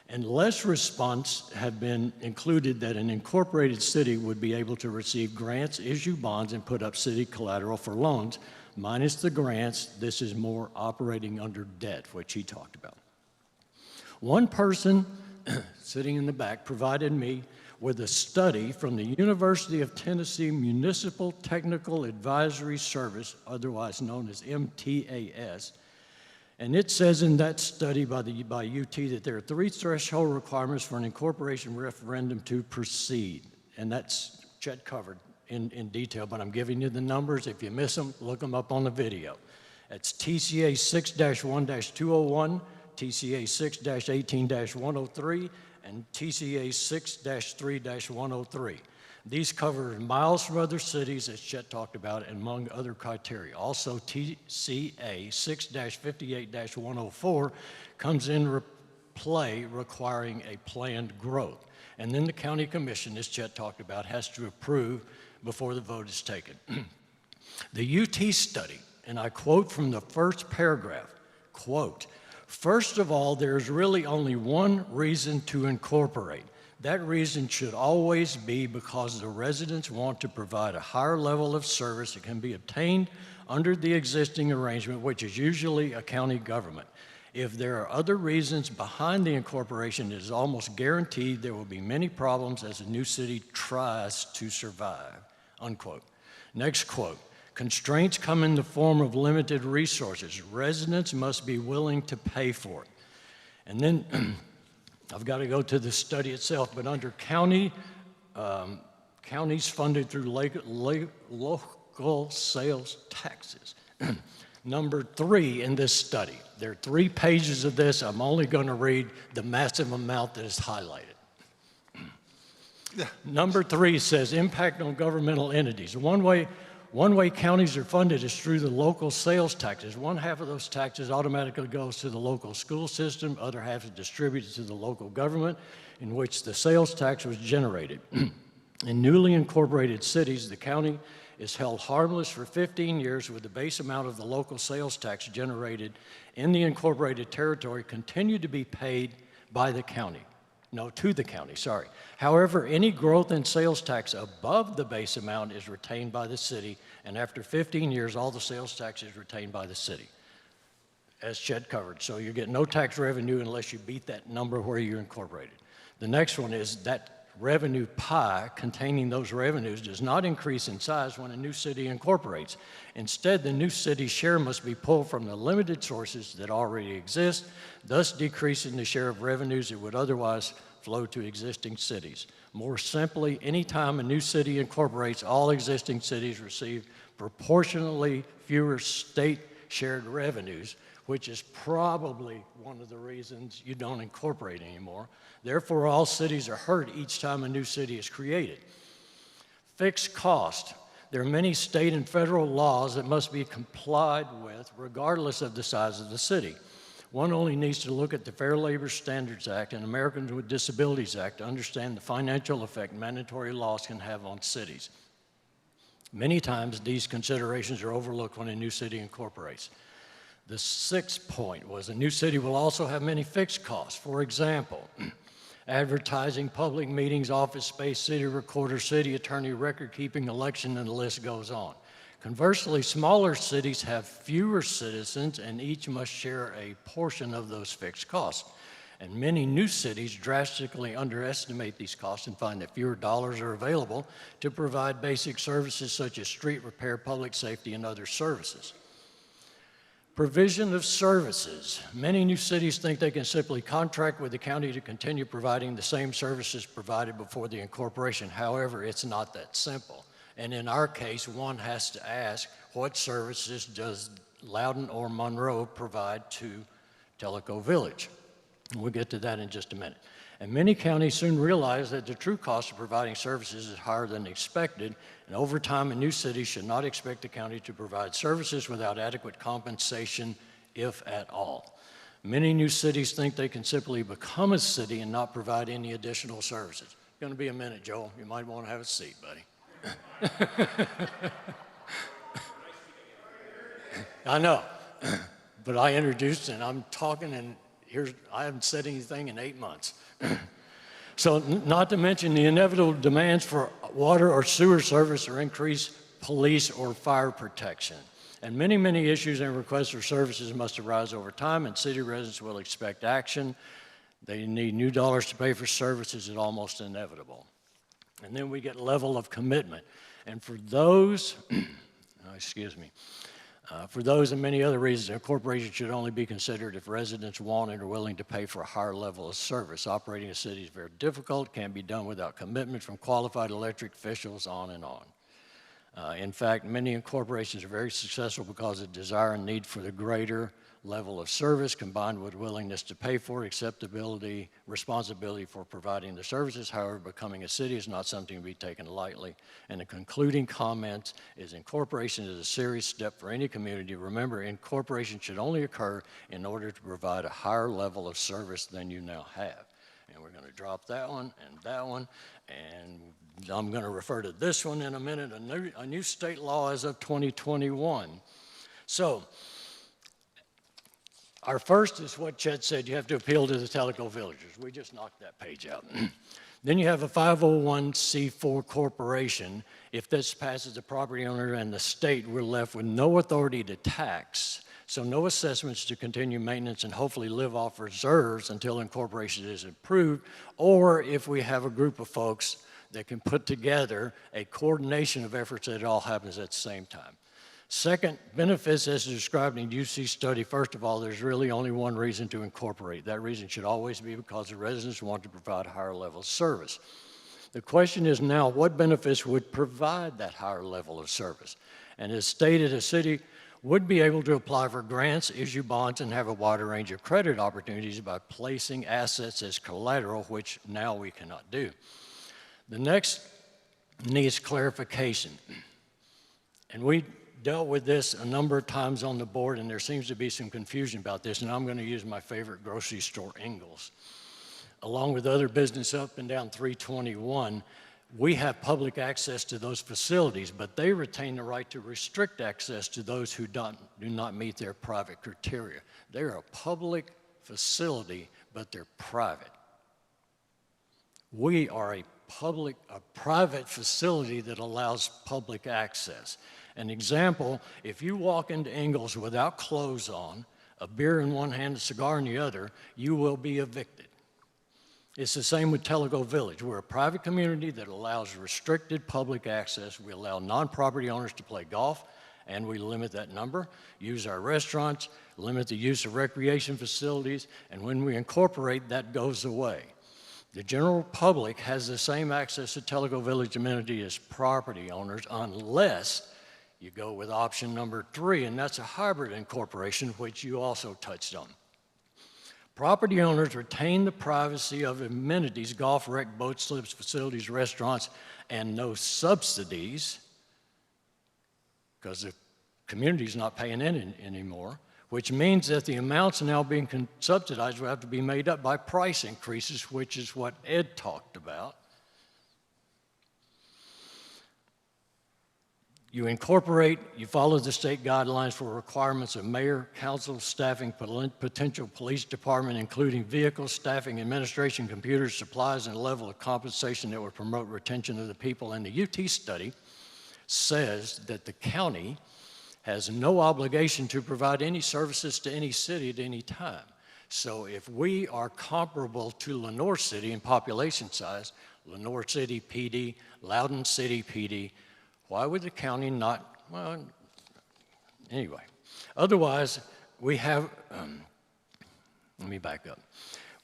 And less response have been included that an incorporated city would be able to receive grants, issue bonds, and put up city collateral for loans. Minus the grants, this is more operating under debt, which he talked about. One person sitting in the back provided me with a study from the University of Tennessee Municipal Technical Advisory Service, otherwise known as MTAS. And it says in that study by UT that there are 3 threshold requirements for an incorporation referendum to proceed. And that's Chet covered in detail, but I'm giving you the numbers. If you miss them, look them up on the video. It's TCA 6-1-201, TCA 6-18-103, and TCA 6-3-103. These cover miles from other cities, as Chet talked about, and among other criteria. Also, TCA 6-58-104 comes in play requiring a planned growth. And then the county commission, as Chet talked about, has to approve before the vote is taken. The UT study, and I quote from the first paragraph, quote, "First of all, there's really only one reason to incorporate. That reason should always be because the residents want to provide a higher level of service that can be obtained under the existing arrangement, which is usually a county government. If there are other reasons behind the incorporation, it is almost guaranteed there will be many problems as a new city tries to survive," unquote. Next quote, "Constraints come in the form of limited resources. Residents must be willing to pay for it." And then I've got to go to the study itself, but under counties funded through local sales taxes. Number 3 in this study. There are 3 pages of this. I'm only going to read the massive amount that is highlighted. Number 3 says impact on governmental entities. One way counties are funded is through the local sales taxes. One half of those taxes automatically goes to the local school system. Other half is distributed to the local government in which the sales tax was generated. In newly incorporated cities, the county is held harmless for 15 years with the base amount of the local sales tax generated in the incorporated territory continue to be paid by the county. No, to the county, sorry. However, any growth in sales tax above the base amount is retained by the city, and after 15 years, all the sales tax is retained by the city, as Chet covered. So you get no tax revenue unless you beat that number where you're incorporated. The next one is that revenue pie containing those revenues does not increase in size when a new city incorporates. Instead, the new city's share must be pulled from the limited sources that already exist, thus decreasing the share of revenues that would otherwise flow to existing cities. More simply, anytime a new city incorporates, all existing cities receive proportionally fewer state shared revenues, which is probably one of the reasons you don't incorporate anymore. Therefore, all cities are hurt each time a new city is created. Fixed cost. There are many state and federal laws that must be complied with regardless of the size of the city. One only needs to look at the Fair Labor Standards Act and Americans with Disabilities Act to understand the financial effect mandatory laws can have on cities. Many times these considerations are overlooked when a new city incorporates. The sixth point was a new city will also have many fixed costs. For example, advertising, public meetings, office space, city recorder, city attorney, record keeping, election, and the list goes on. Conversely, smaller cities have fewer citizens and each must share a portion of those fixed costs. And many new cities drastically underestimate these costs and find that fewer dollars are available to provide basic services such as street repair, public safety, and other services. Provision of services. Many new cities think they can simply contract with the county to continue providing the same services provided before the incorporation. However, it's not that simple. And in our case, one has to ask, what services does Loudoun or Monroe provide to Tellico Village? We'll get to that in just a minute. And many counties soon realize that the true cost of providing services is higher than expected, and over time, a new city should not expect the county to provide services without adequate compensation, if at all. Many new cities think they can simply become a city and not provide any additional services. It's going to be a minute, Joel. You might want to have a seat, buddy. I know, but I introduced and I'm talking and I haven't said anything in 8 months. So not to mention the inevitable demands for water or sewer service or increased police or fire protection. And many, many issues and requests for services must arise over time, and city residents will expect action. They need new dollars to pay for services. It's almost inevitable. And then we get level of commitment. And for those, for those and many other reasons, a corporation should only be considered if residents want and are willing to pay for a higher level of service. Operating a city is very difficult, can't be done without commitment from qualified elected officials, on and on. In fact, many incorporations are very successful because of desire and need for the greater level of service combined with willingness to pay for, acceptability, responsibility for providing the services. However, becoming a city is not something to be taken lightly. And the concluding comment is incorporation is a serious step for any community. Remember, incorporation should only occur in order to provide a higher level of service than you now have. And we're going to drop that one and that one, and I'm going to refer to this one in a minute, a new state law as of 2021. So, our first is what Chet said, you have to appeal to the Tellico villagers. We just knocked that page out. Then you have a 501c4 corporation. If this passes, the property owner and the state, we're left with no authority to tax, so no assessments to continue maintenance and hopefully live off reserves until incorporation is approved, or if we have a group of folks that can put together a coordination of efforts that it all happens at the same time. Second, benefits as described in UC study. First of all, there's really only one reason to incorporate. That reason should always be because the residents want to provide a higher level of service. The question is now, what benefits would provide that higher level of service? And as stated, a city would be able to apply for grants, issue bonds, and have a wider range of credit opportunities by placing assets as collateral, which now we cannot do. The next needs clarification. And we dealt with this a number of times on the board, and there seems to be some confusion about this, and I'm going to use my favorite grocery store, Ingles. Along with other business up and down 321, we have public access to those facilities, but they retain the right to restrict access to those who do not meet their private criteria. They're a public facility, but they're private. We are a private facility that allows public access. An example, if you walk into Ingles without clothes on, a beer in one hand, a cigar in the other, you will be evicted. It's the same with Tellico Village. We're a private community that allows restricted public access. We allow non-property owners to play golf, and we limit that number, use our restaurants, limit the use of recreation facilities, and when we incorporate, that goes away. The general public has the same access to Tellico Village amenity as property owners unless You go with option number 3, and that's a hybrid incorporation, which you also touched on. Property owners retain the privacy of amenities, golf, rec, boat slips, facilities, restaurants, and no subsidies, because the community's not paying in anymore, which means that the amounts now being subsidized will have to be made up by price increases, which is what Ed talked about. You incorporate, you follow the state guidelines for requirements of mayor, council, staffing, potential police department, including vehicles, staffing, administration, computers, supplies, and a level of compensation that would promote retention of the people. And the UT study says that the county has no obligation to provide any services to any city at any time. So if we are comparable to Lenoir City in population size, Lenoir City PD, Loudoun City PD, why would the county not, well, anyway. Otherwise, we have, let me back up.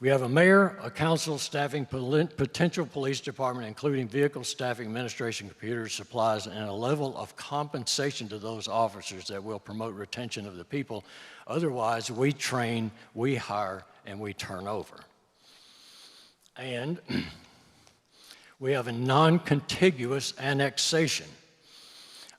We have a mayor, a council, staffing, potential police department, including vehicle staffing, administration, computers, supplies, and a level of compensation to those officers that will promote retention of the people. Otherwise, we train, we hire, and we turn over. And we have a non-contiguous annexation.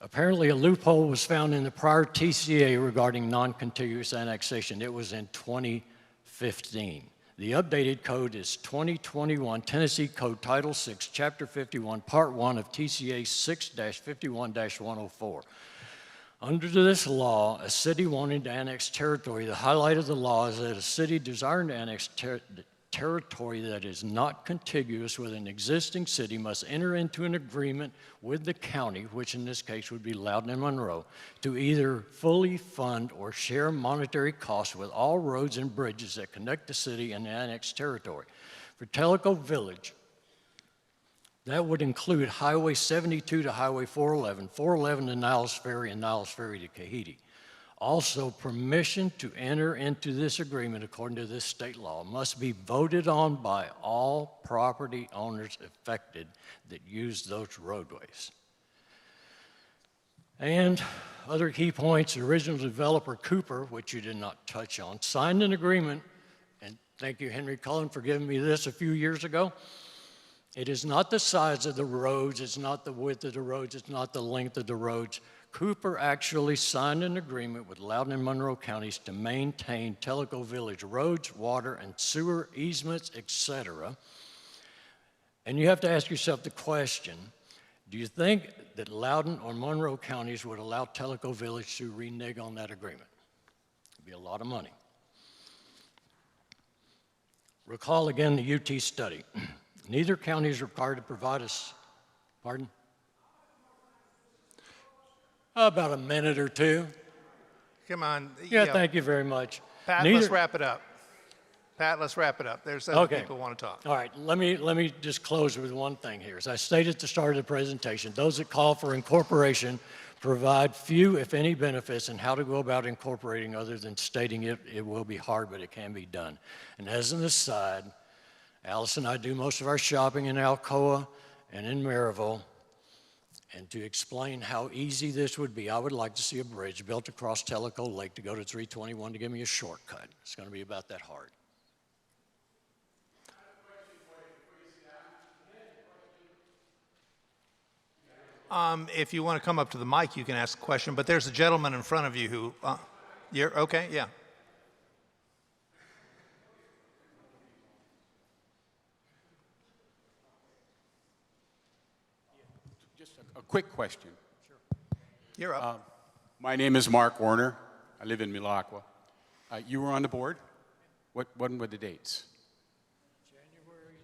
Apparently, a loophole was found in the prior TCA regarding non-contiguous annexation. It was in 2015. The updated code is 2021 Tennessee Code Title VI, Chapter 51, Part 1 of TCA 6-51-104. Under this law, a city wanting to annex territory, the highlight of the law is that a city desiring to annex territory that is not contiguous with an existing city must enter into an agreement with the county, which in this case would be Loudoun and Monroe, to either fully fund or share monetary costs with all roads and bridges that connect the city and the annexed territory. For Tellico Village, that would include Highway 72 to Highway 411, 411 to Niles Ferry, and Niles Ferry to Kahiti. Also, permission to enter into this agreement, according to this state law, must be voted on by all property owners affected that use those roadways. And other key points, the original developer, Cooper, which you did not touch on, signed an agreement, and thank you, Henry Cullen, for giving me this a few years ago. It is not the size of the roads, it's not the width of the roads, it's not the length of the roads. Cooper actually signed an agreement with Loudoun and Monroe counties to maintain Tellico Village roads, water, and sewer easements, etc. And you have to ask yourself the question, do you think that Loudoun or Monroe counties would allow Tellico Village to renege on that agreement? It'd be a lot of money. Recall again the UT study. Neither county is required to provide us, pardon? About a minute or two. Come on. Yeah, thank you very much. Pat, let's wrap it up. Pat, let's wrap it up. There's other people who want to talk. All right, let me just close with one thing here. As I stated at the start of the presentation, those that call for incorporation provide few, if any, benefits, and how to go about incorporating other than stating it will be hard, but it can be done. And as an aside, Alice and I do most of our shopping in Alcoa and in Maryville. And to explain how easy this would be, I would like to see a bridge built across Tellico Lake to go to 321 to give me a shortcut. It's going to be about that hard. If you want to come up to the mic, you can ask a question, but there's a gentleman in front of you who, you're okay, yeah. A quick question. Sure. You're up. My name is Mark Warner. I live in Milwaukee. You were on the board? When were the dates? January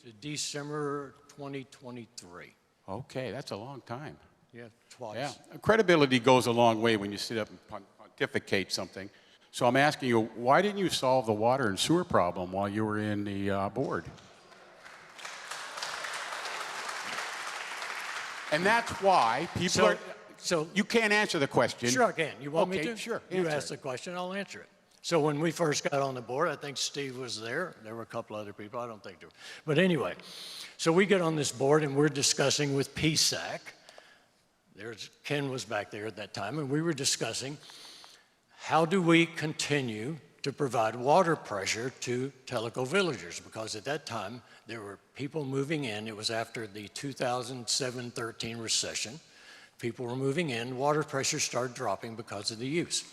2018 to December 2023. Okay, that's a long time. Yeah, twice. Yeah, credibility goes a long way when you sit up and pontificate something. So I'm asking you, why didn't you solve the water and sewer problem while you were in the board? And that's why people are... So you can't answer the question. Sure I can. You want me to? Sure. You ask the question, I'll answer it. So when we first got on the board, I think Steve was there. There were a couple other people. I don't think there were. But anyway, so we get on this board and we're discussing with PSAC Ken was back there at that time, and we were discussing how do we continue to provide water pressure to Tellico villagers, because at that time there were people moving in. It was after the 2007-13 recession. People were moving in, water pressure started dropping because of the use.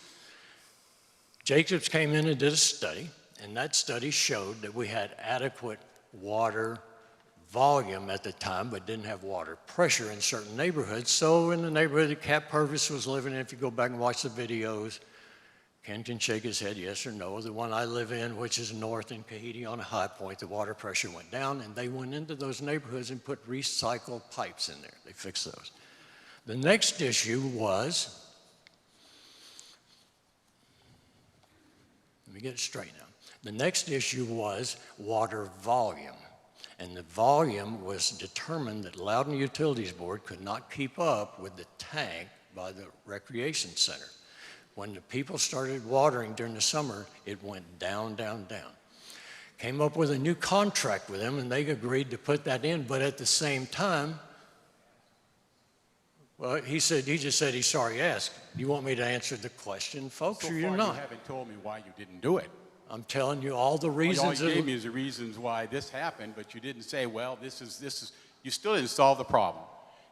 Jacobs came in and did a study, and that study showed that we had adequate water volume at the time, but didn't have water pressure in certain neighborhoods. So in the neighborhood that Cap Purvis was living in, if you go back and watch the videos, Ken can shake his head yes or no. The one I live in, which is north in Kahiti on a high point, the water pressure went down, and they went into those neighborhoods and put recycled pipes in there. They fixed those. The next issue was, let me get it straight now. The next issue was water volume. And the volume was determined that Loudoun Utilities Board could not keep up with the tank by the recreation center. When the people started watering during the summer, it went down, down, down. Came up with a new contract with them, and they agreed to put that in, but at the same time, well, he just said he's sorry he asked. You want me to answer the question, folks, So or you're far, not? you haven't told me why you didn't do it. I'm telling you all the reasons. All you gave me is the reasons why this happened, but you didn't say, well, this is, you still didn't solve the problem.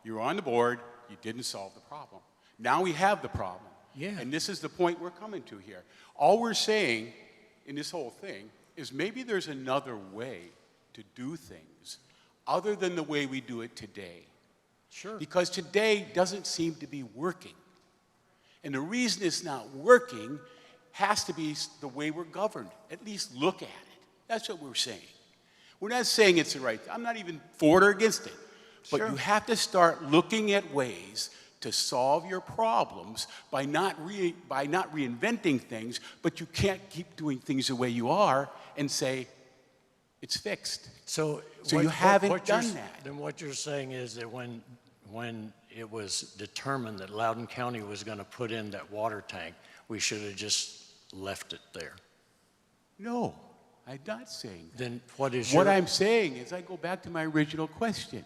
You were on the board, you didn't solve the problem. Now we have the problem. Yeah. And this is the point we're coming to here. All we're saying in this whole thing is maybe there's another way to do things other than the way we do it today. Sure. Because today doesn't seem to be working. And the reason it's not working has to be the way we're governed. At least look at it. That's what we're saying. We're not saying it's the right thing. I'm not even for it or against it. But Sure. you have to start looking at ways to solve your problems by not reinventing things, but you can't keep doing things the way you are and say, it's fixed. So you haven't done that. Then what you're saying is that when it was determined that Loudoun County was going to put in that water tank, we should have just left it there. No, I'm not saying that. Then what is What your... I'm saying is I go back to my original question.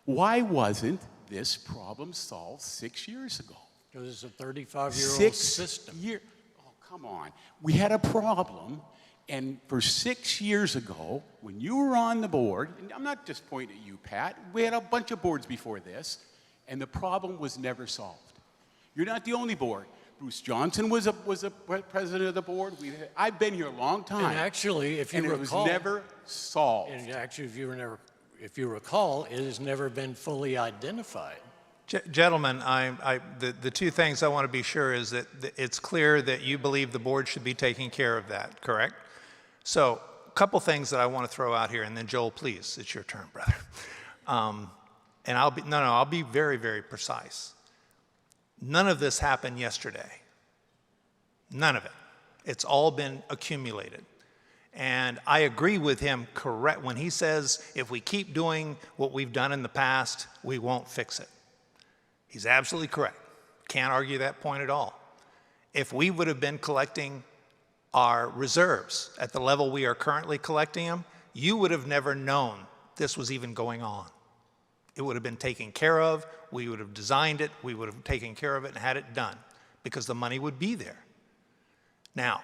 Why wasn't this problem solved 6 years ago? Because it's a 35-year-old 6 system. years. Oh, come on. We had a problem, and for 6 years ago, when you were on the board, and I'm not just pointing at you, Pat, we had a bunch of boards before this, and the problem was never solved. You're not the only board. Bruce Johnson was a president of the board. I've been here a long time. And actually, if you and recall... it was never solved. And actually, if you recall, it has never been fully identified. Gentlemen, the two things I want to be sure is that it's clear that you believe the board should be taking care of that, correct? So a couple things that I want to throw out here, and then Joel, please, it's your turn, brother. And I'll be very, very precise. None of this happened yesterday. None of it. It's all been accumulated. And I agree with him correct when he says if we keep doing what we've done in the past, we won't fix it. He's absolutely correct. Can't argue that point at all. If we would have been collecting our reserves at the level we are currently collecting them, you would have never known this was even going on. It would have been taken care of. We would have designed it. We would have taken care of it and had it done because the money would be there. Now,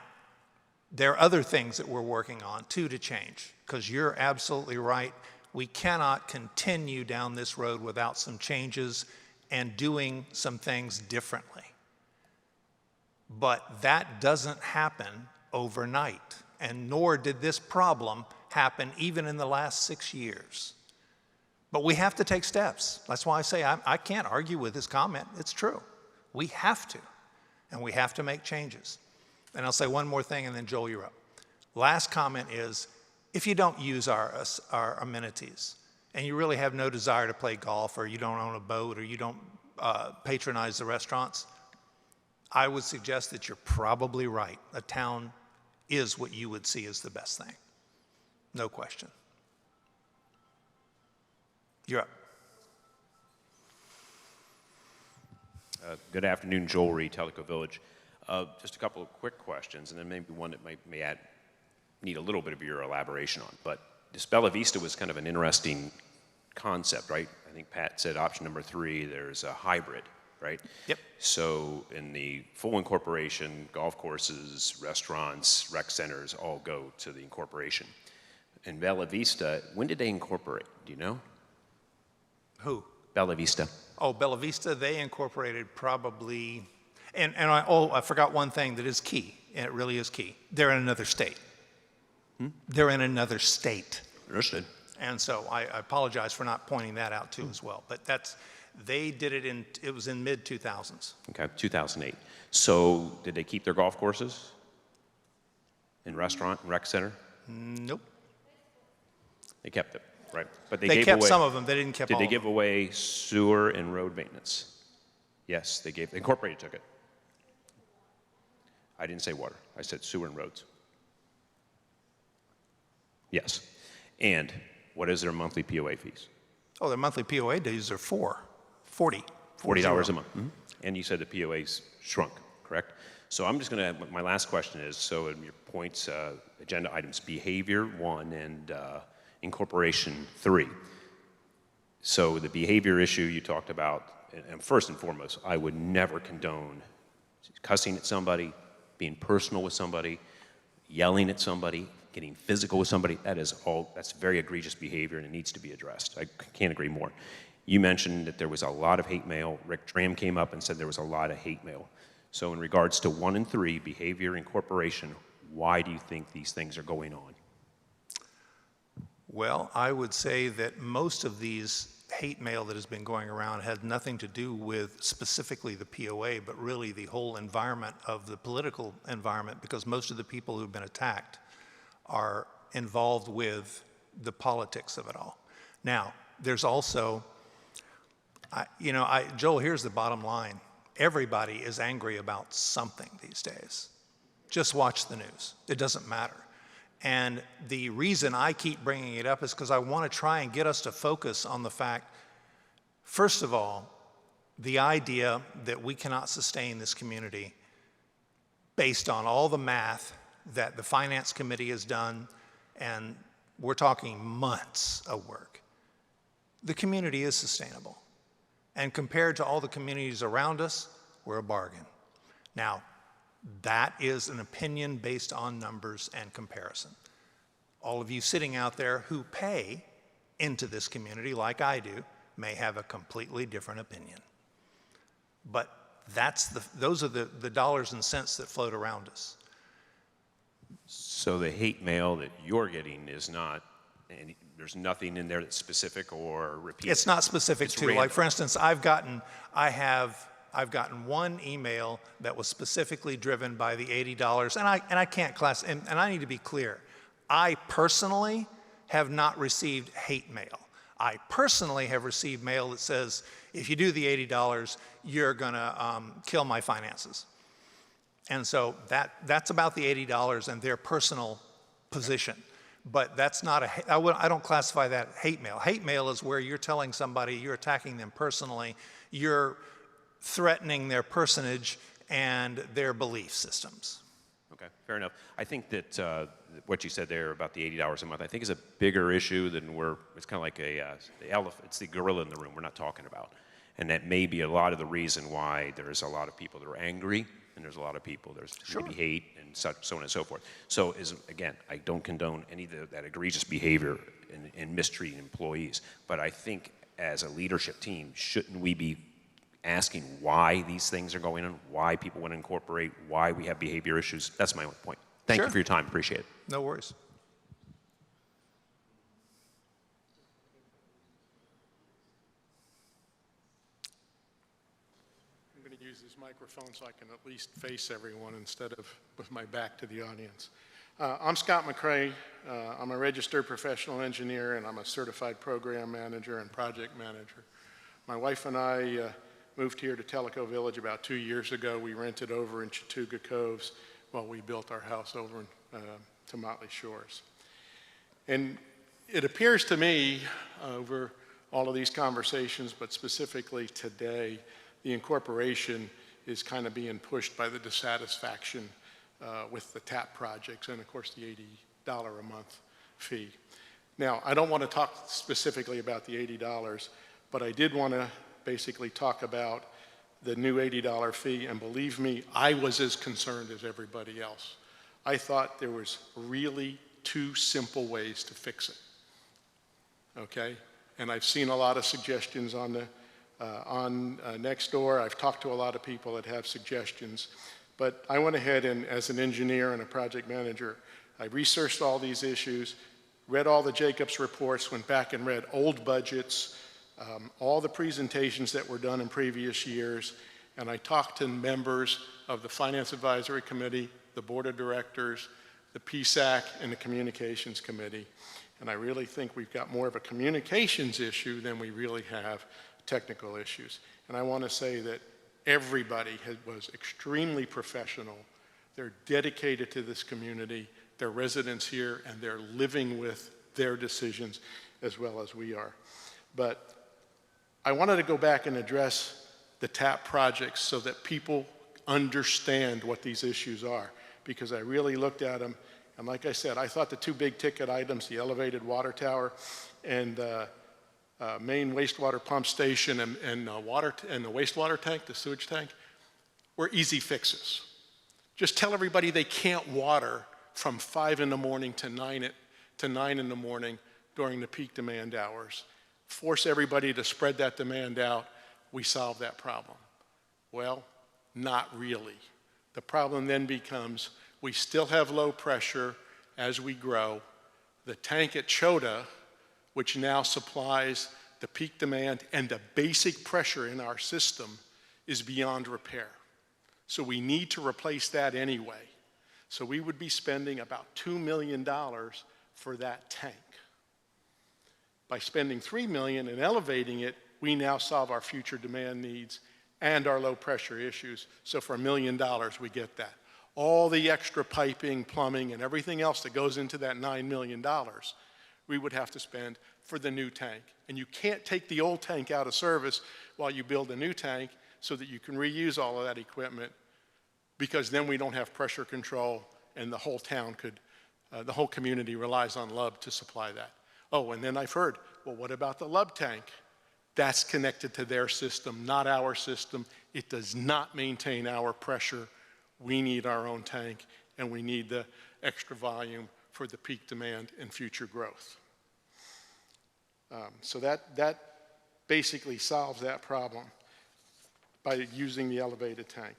there are other things that we're working on, too, to change, because you're absolutely right. We cannot continue down this road without some changes and doing some things differently. But that doesn't happen overnight, and nor did this problem happen even in the last 6 years. But we have to take steps. That's why I say I can't argue with his comment. It's true. We have to, and we have to make changes. And I'll say one more thing, and then Joel, you're up. Last comment is, if you don't use our amenities, and you really have no desire to play golf, or you don't own a boat, or you don't patronize the restaurants, I would suggest that you're probably right. A town is what you would see as the best thing. No question. You're up. Good afternoon, Joel Reed, Tellico Village. Just a couple of quick questions, and then maybe one that may need a little bit of your elaboration on. But this Bella Vista was kind of an interesting concept, right? I think Pat said option number 3, there's a hybrid, right? Yep. So in the full incorporation, golf courses, restaurants, rec centers all go to the incorporation. In Bella Vista, when did they incorporate? Do you know? Who? Bella Vista. Oh, Bella Vista, they incorporated probably, I forgot one thing that is key, and it really is key. They're in another state. They're in another state. Understood. And so I apologize for not pointing that out too as well. But they did it it was in mid-2000s. Okay, 2008. So did they keep their golf courses? In restaurant and rec center? Nope. They kept it, right? But They gave kept away, some of them, they didn't keep all Did they of give them. away sewer and road maintenance? Yes, the incorporated took it. I didn't say water. I said sewer and roads. Yes. And what is their monthly POA fees? Oh, their monthly POA dues are $40. $40 a month. And you said the POA's shrunk, correct? So I'm just going to, my last question is, so in your points, agenda items, behavior 1 and incorporation 3. So the behavior issue you talked about, and first and foremost, I would never condone cussing at somebody, being personal with somebody, yelling at somebody, getting physical with somebody. That's very egregious behavior and it needs to be addressed. I can't agree more. You mentioned that there was a lot of hate mail. Rick Dram came up and said there was a lot of hate mail. So in regards to 1 and 3, behavior incorporation, why do you think these things are going on? Well, I would say that most of these hate mail that has been going around had nothing to do with specifically the POA, but really the whole environment of the political environment, because most of the people who've been attacked are involved with the politics of it all. Now, there's also, Joel, here's the bottom line. Everybody is angry about something these days. Just watch the news. It doesn't matter. And the reason I keep bringing it up is because I want to try and get us to focus on the fact, first of all, the idea that we cannot sustain this community based on all the math that the Finance Committee has done, and we're talking months of work. The community is sustainable. And compared to all the communities around us, we're a bargain. Now, that is an opinion based on numbers and comparison. All of you sitting out there who pay into this community like I do may have a completely different opinion. But those are the dollars and cents that float around us. So the hate mail that you're getting is not, there's nothing in there that's specific or repeated? It's not specific It's to, random. like for instance, I've gotten one email that was specifically driven by the $80, and I can't class, and I need to be clear. I personally have not received hate mail. I personally have received mail that says, if you do the $80, you're gonna kill my finances. And so that's about the $80 and their personal position. But that's not I don't classify that hate mail. Hate mail is where you're telling somebody, you're attacking them personally, you're threatening their personage and their belief systems. Okay, fair enough. I think that what you said there about the $80 a month, I think is a bigger issue than it's kind of like the elephant, it's the gorilla in the room we're not talking about. And that may be a lot of the reason why there's a lot of people that are angry, and there's a lot of people, there's maybe hate and so on and so forth. So again, I don't condone any of that egregious behavior in mistreating employees, but I think as a leadership team, shouldn't we be asking why these things are going on, why people want to incorporate, why we have behavior issues? That's my only point. Thank you for your time, appreciate it. No worries. I'm going to use this microphone so I can at least face everyone instead of with my back to the audience. I'm Scott McCrae. I'm a registered professional engineer, and I'm a certified program manager and project manager. My wife and I moved here to Tellico Village about 2 years ago. We rented over in Chattooga Coves while we built our house over in Motley Shores. And it appears to me over all of these conversations, but specifically today, the incorporation is kind of being pushed by the dissatisfaction with the TAP projects and, of course, the $80 a month fee. Now, I don't want to talk specifically about the $80, But I did want to basically talk about the new $80 fee, and believe me, I was as concerned as everybody else. I thought there was really two simple ways to fix it, okay? And I've seen a lot of suggestions on Nextdoor. I've talked to a lot of people that have suggestions, but I went ahead and, as an engineer and a project manager, I researched all these issues, read all the Jacobs reports, went back and read old budgets, all the presentations that were done in previous years, and I talked to members of the Finance Advisory Committee, the Board of Directors, the PSAC, and the Communications Committee. And I really think we've got more of a communications issue than we really have technical issues. And I want to say that everybody was extremely professional. They're dedicated to this community, they're residents here, and they're living with their decisions as well as we are. But I wanted to go back and address the TAP projects so that people understand what these issues are, because I really looked at them, and like I said, I thought the two big ticket items, the elevated water tower and main wastewater pump station and the wastewater tank, the sewage tank, were easy fixes. Just tell everybody they can't water from 5 in the morning to 9 in the morning during the peak demand hours. Force everybody to spread that demand out, we solve that problem. Well, not really. The problem then becomes we still have low pressure as we grow. The tank at Chota, which now supplies the peak demand and the basic pressure in our system, is beyond repair. So we need to replace that anyway. So we would be spending about $2 million for that tank. By spending $3 million and elevating it, we now solve our future demand needs and our low pressure issues. So for $1 million, we get that. All the extra piping, plumbing, and everything else that goes into that $9 million, we would have to spend for the new tank. And you can't take the old tank out of service while you build a new tank so that you can reuse all of that equipment, because then we don't have pressure control and the whole town could, the whole community relies on LUB to supply that. Oh, and then I've heard, well, what about the LUB tank? That's connected to their system, not our system. It does not maintain our pressure. We need our own tank, and we need the extra volume for the peak demand and future growth. So that basically solves that problem by using the elevated tank.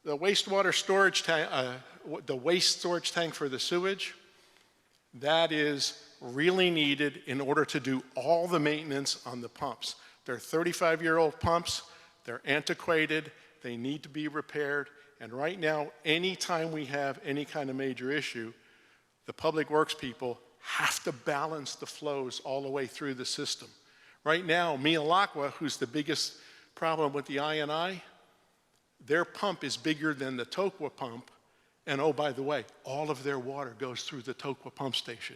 The wastewater storage tank, the waste storage tank for the sewage, that is really needed in order to do all the maintenance on the pumps. They're 35-year-old pumps, they're antiquated, they need to be repaired, and right now, anytime we have any kind of major issue, the public works people have to balance the flows all the way through the system. Right now, Mialakwa, who's the biggest problem with the I&I, their pump is bigger than the Tokwa pump, and oh, by the way, all of their water goes through the Tokwa pump station.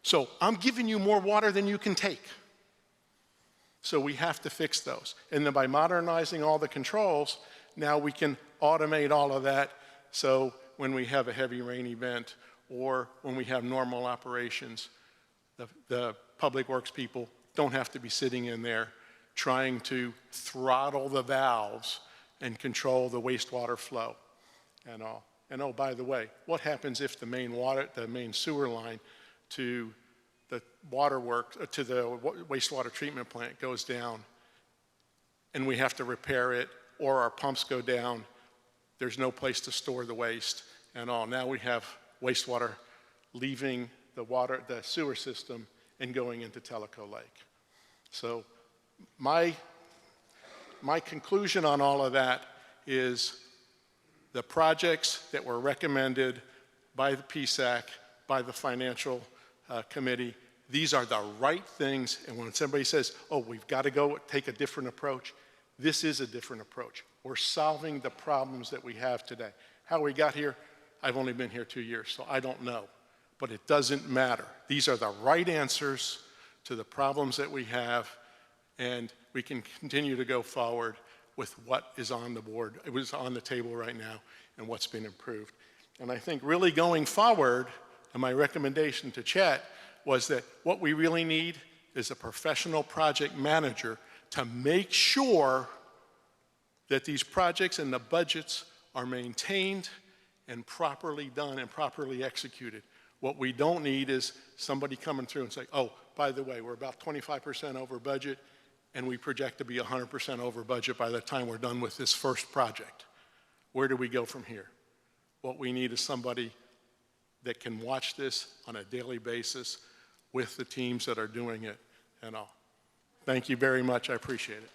So I'm giving you more water than you can take. So we have to fix those. And then by modernizing all the controls, now we can automate all of that, so when we have a heavy rain event or when we have normal operations, the public works people don't have to be sitting in there trying to throttle the valves and control the wastewater flow and all. And oh, by the way, what happens if the main sewer line to the to the wastewater treatment plant goes down and we have to repair it, or our pumps go down, there's no place to store the waste and all. Now we have wastewater leaving the sewer system and going into Tellico Lake. So my conclusion on all of that is the projects that were recommended by the PSAC, by the financial committee, these are the right things. And when somebody says, oh, we've got to go take a different approach, this is a different approach. We're solving the problems that we have today. How we got here, I've only been here 2 years, so I don't know. But it doesn't matter. These are the right answers to the problems that we have, and we can continue to go forward with what is on the board, it was on the table right now, and what's been improved. And I think really going forward, and my recommendation to Chet was that what we really need is a professional project manager to make sure that these projects and the budgets are maintained and properly done and properly executed. What we don't need is somebody coming through and say, oh, by the way, we're about 25% over budget, and we project to be 100% over budget by the time we're done with this first project. Where do we go from here? What we need is somebody that can watch this on a daily basis with the teams that are doing it and all. Thank you very much. I appreciate it.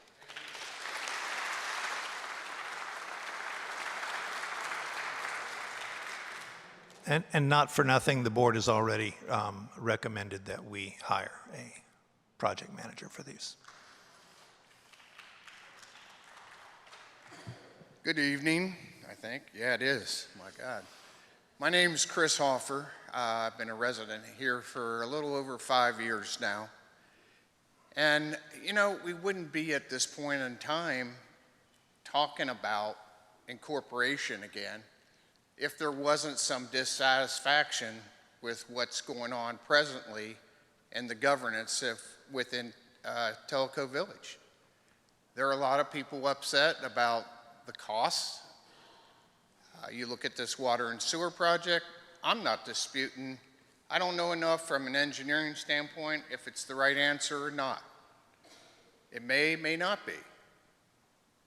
And not for nothing, the board has already recommended that we hire a project manager for these. Good evening, I think. Yeah, it is. My God. My name's Chris Hoffer. I've been a resident here for a little over 5 years now. And, you know, we wouldn't be at this point in time talking about incorporation again if there wasn't some dissatisfaction with what's going on presently and the governance within Tellico Village. There are a lot of people upset about the costs. You look at this water and sewer project, I'm not disputing. I don't know enough from an engineering standpoint if it's the right answer or not. It may not be.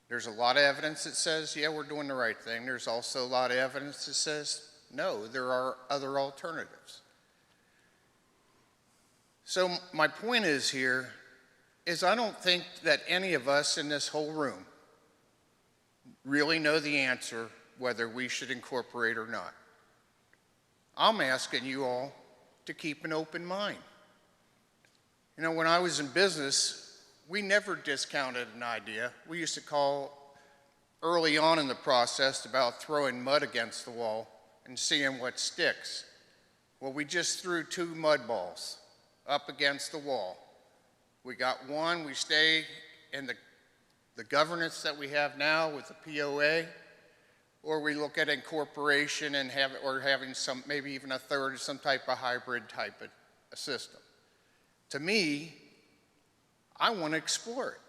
There's a lot of evidence that says, yeah, we're doing the right thing. There's also a lot of evidence that says, no, there are other alternatives. So my point is here is I don't think that any of us in this whole room really know the answer whether we should incorporate or not. I'm asking you all to keep an open mind. You know, when I was in business, we never discounted an idea. We used to call early on in the process about throwing mud against the wall and seeing what sticks. Well, we just threw 2 mud balls up against the wall. We got one, we stay in the governance that we have now with the POA, or we look at incorporation and having some, maybe even a third, some type of hybrid type of a system. To me, I want to explore it.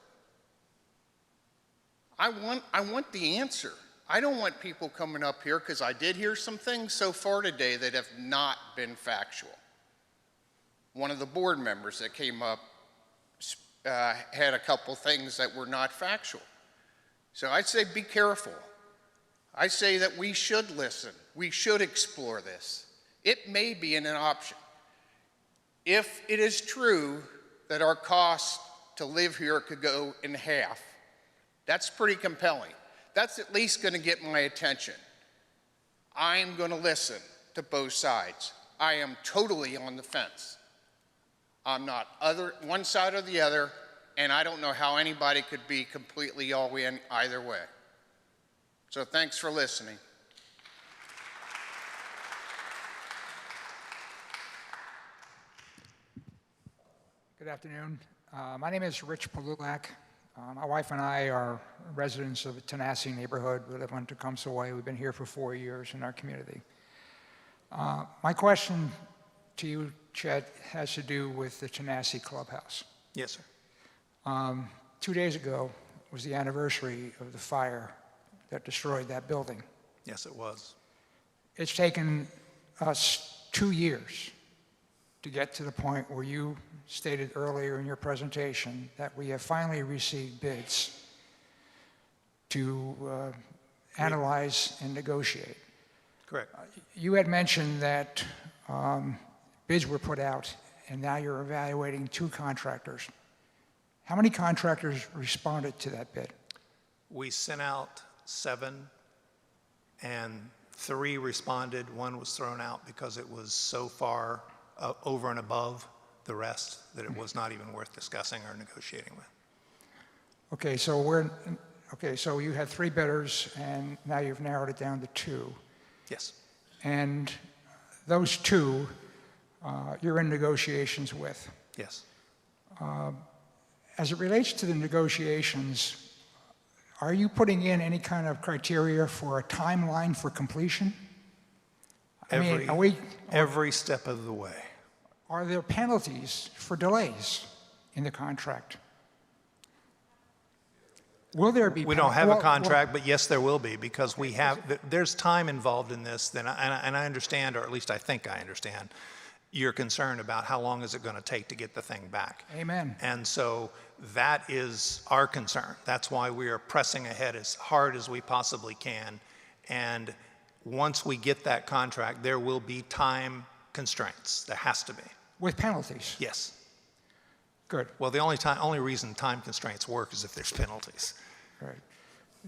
I want the answer. I don't want people coming up here, because I did hear some things so far today that have not been factual. One of the board members that came up had a couple things that were not factual. So I'd say be careful. I say that we should listen. We should explore this. It may be an option. If it is true that our costs to live here could go in half, that's pretty compelling. That's at least going to get my attention. I'm going to listen to both sides. I am totally on the fence. I'm not one side or the other, and I don't know how anybody could be completely all in either way. So thanks for listening. Good afternoon. My name is Rich Palulak. My wife and I are residents of the Tanasi neighborhood. We live on Tecumseh Way. We've been here for 4 years in our community. My question to you, Chet, has to do with the Tanasi Clubhouse. Yes, sir. 2 days ago was the anniversary of the fire that destroyed that building. Yes, it was. It's taken us 2 years to get to the point where you stated earlier in your presentation that we have finally received bids to analyze and negotiate. Correct. You had mentioned that bids were put out, and now you're evaluating 2 contractors. How many contractors responded to that bid? We sent out 7, and 3 responded. 1 was thrown out because it was so far over and above the rest that it was not even worth discussing or negotiating with. Okay, so you had 3 bidders, and now you've narrowed it down to 2. Yes. And those 2, you're in negotiations with. Yes. As it relates to the negotiations, are you putting in any kind of criteria for a timeline for completion? Every step of the way. Are there penalties for delays? in the contract? Will there be? We don't have a well, contract, but yes, there will be, because we have, there's time involved in this, and I understand, or at least I think I understand, your concern about how long is it going to take to get the thing back. Amen. And so that is our concern. That's why we are pressing ahead as hard as we possibly can. And once we get that contract, there will be time constraints. There has to be. With penalties? Yes. Good. Well, the only reason time constraints work is if there's penalties. Right.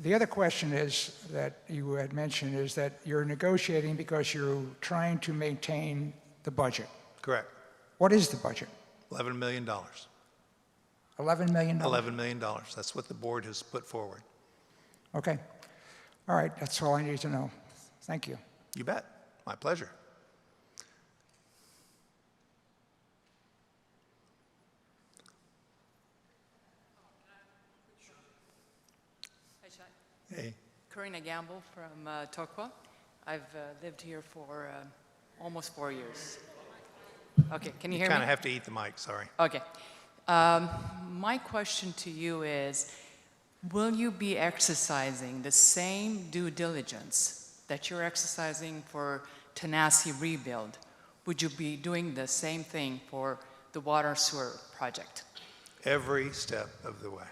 The other question is that you had mentioned is that you're negotiating because you're trying to maintain the budget. Correct. What is the budget? $11 million. $11 million? $11 million. That's what the board has put forward. Okay. All right, that's all I need to know. Thank you. You bet. My pleasure. Hi, Chet. Hey. Karina Gamble from Tokwa. I've lived here for almost 4 years. Okay, can you hear me? Kind of have to eat the mic, sorry. Okay. My question to you is, will you be exercising the same due diligence that you're exercising for Tanasi rebuild? Would you be doing the same thing for the water sewer project? Every step of the way.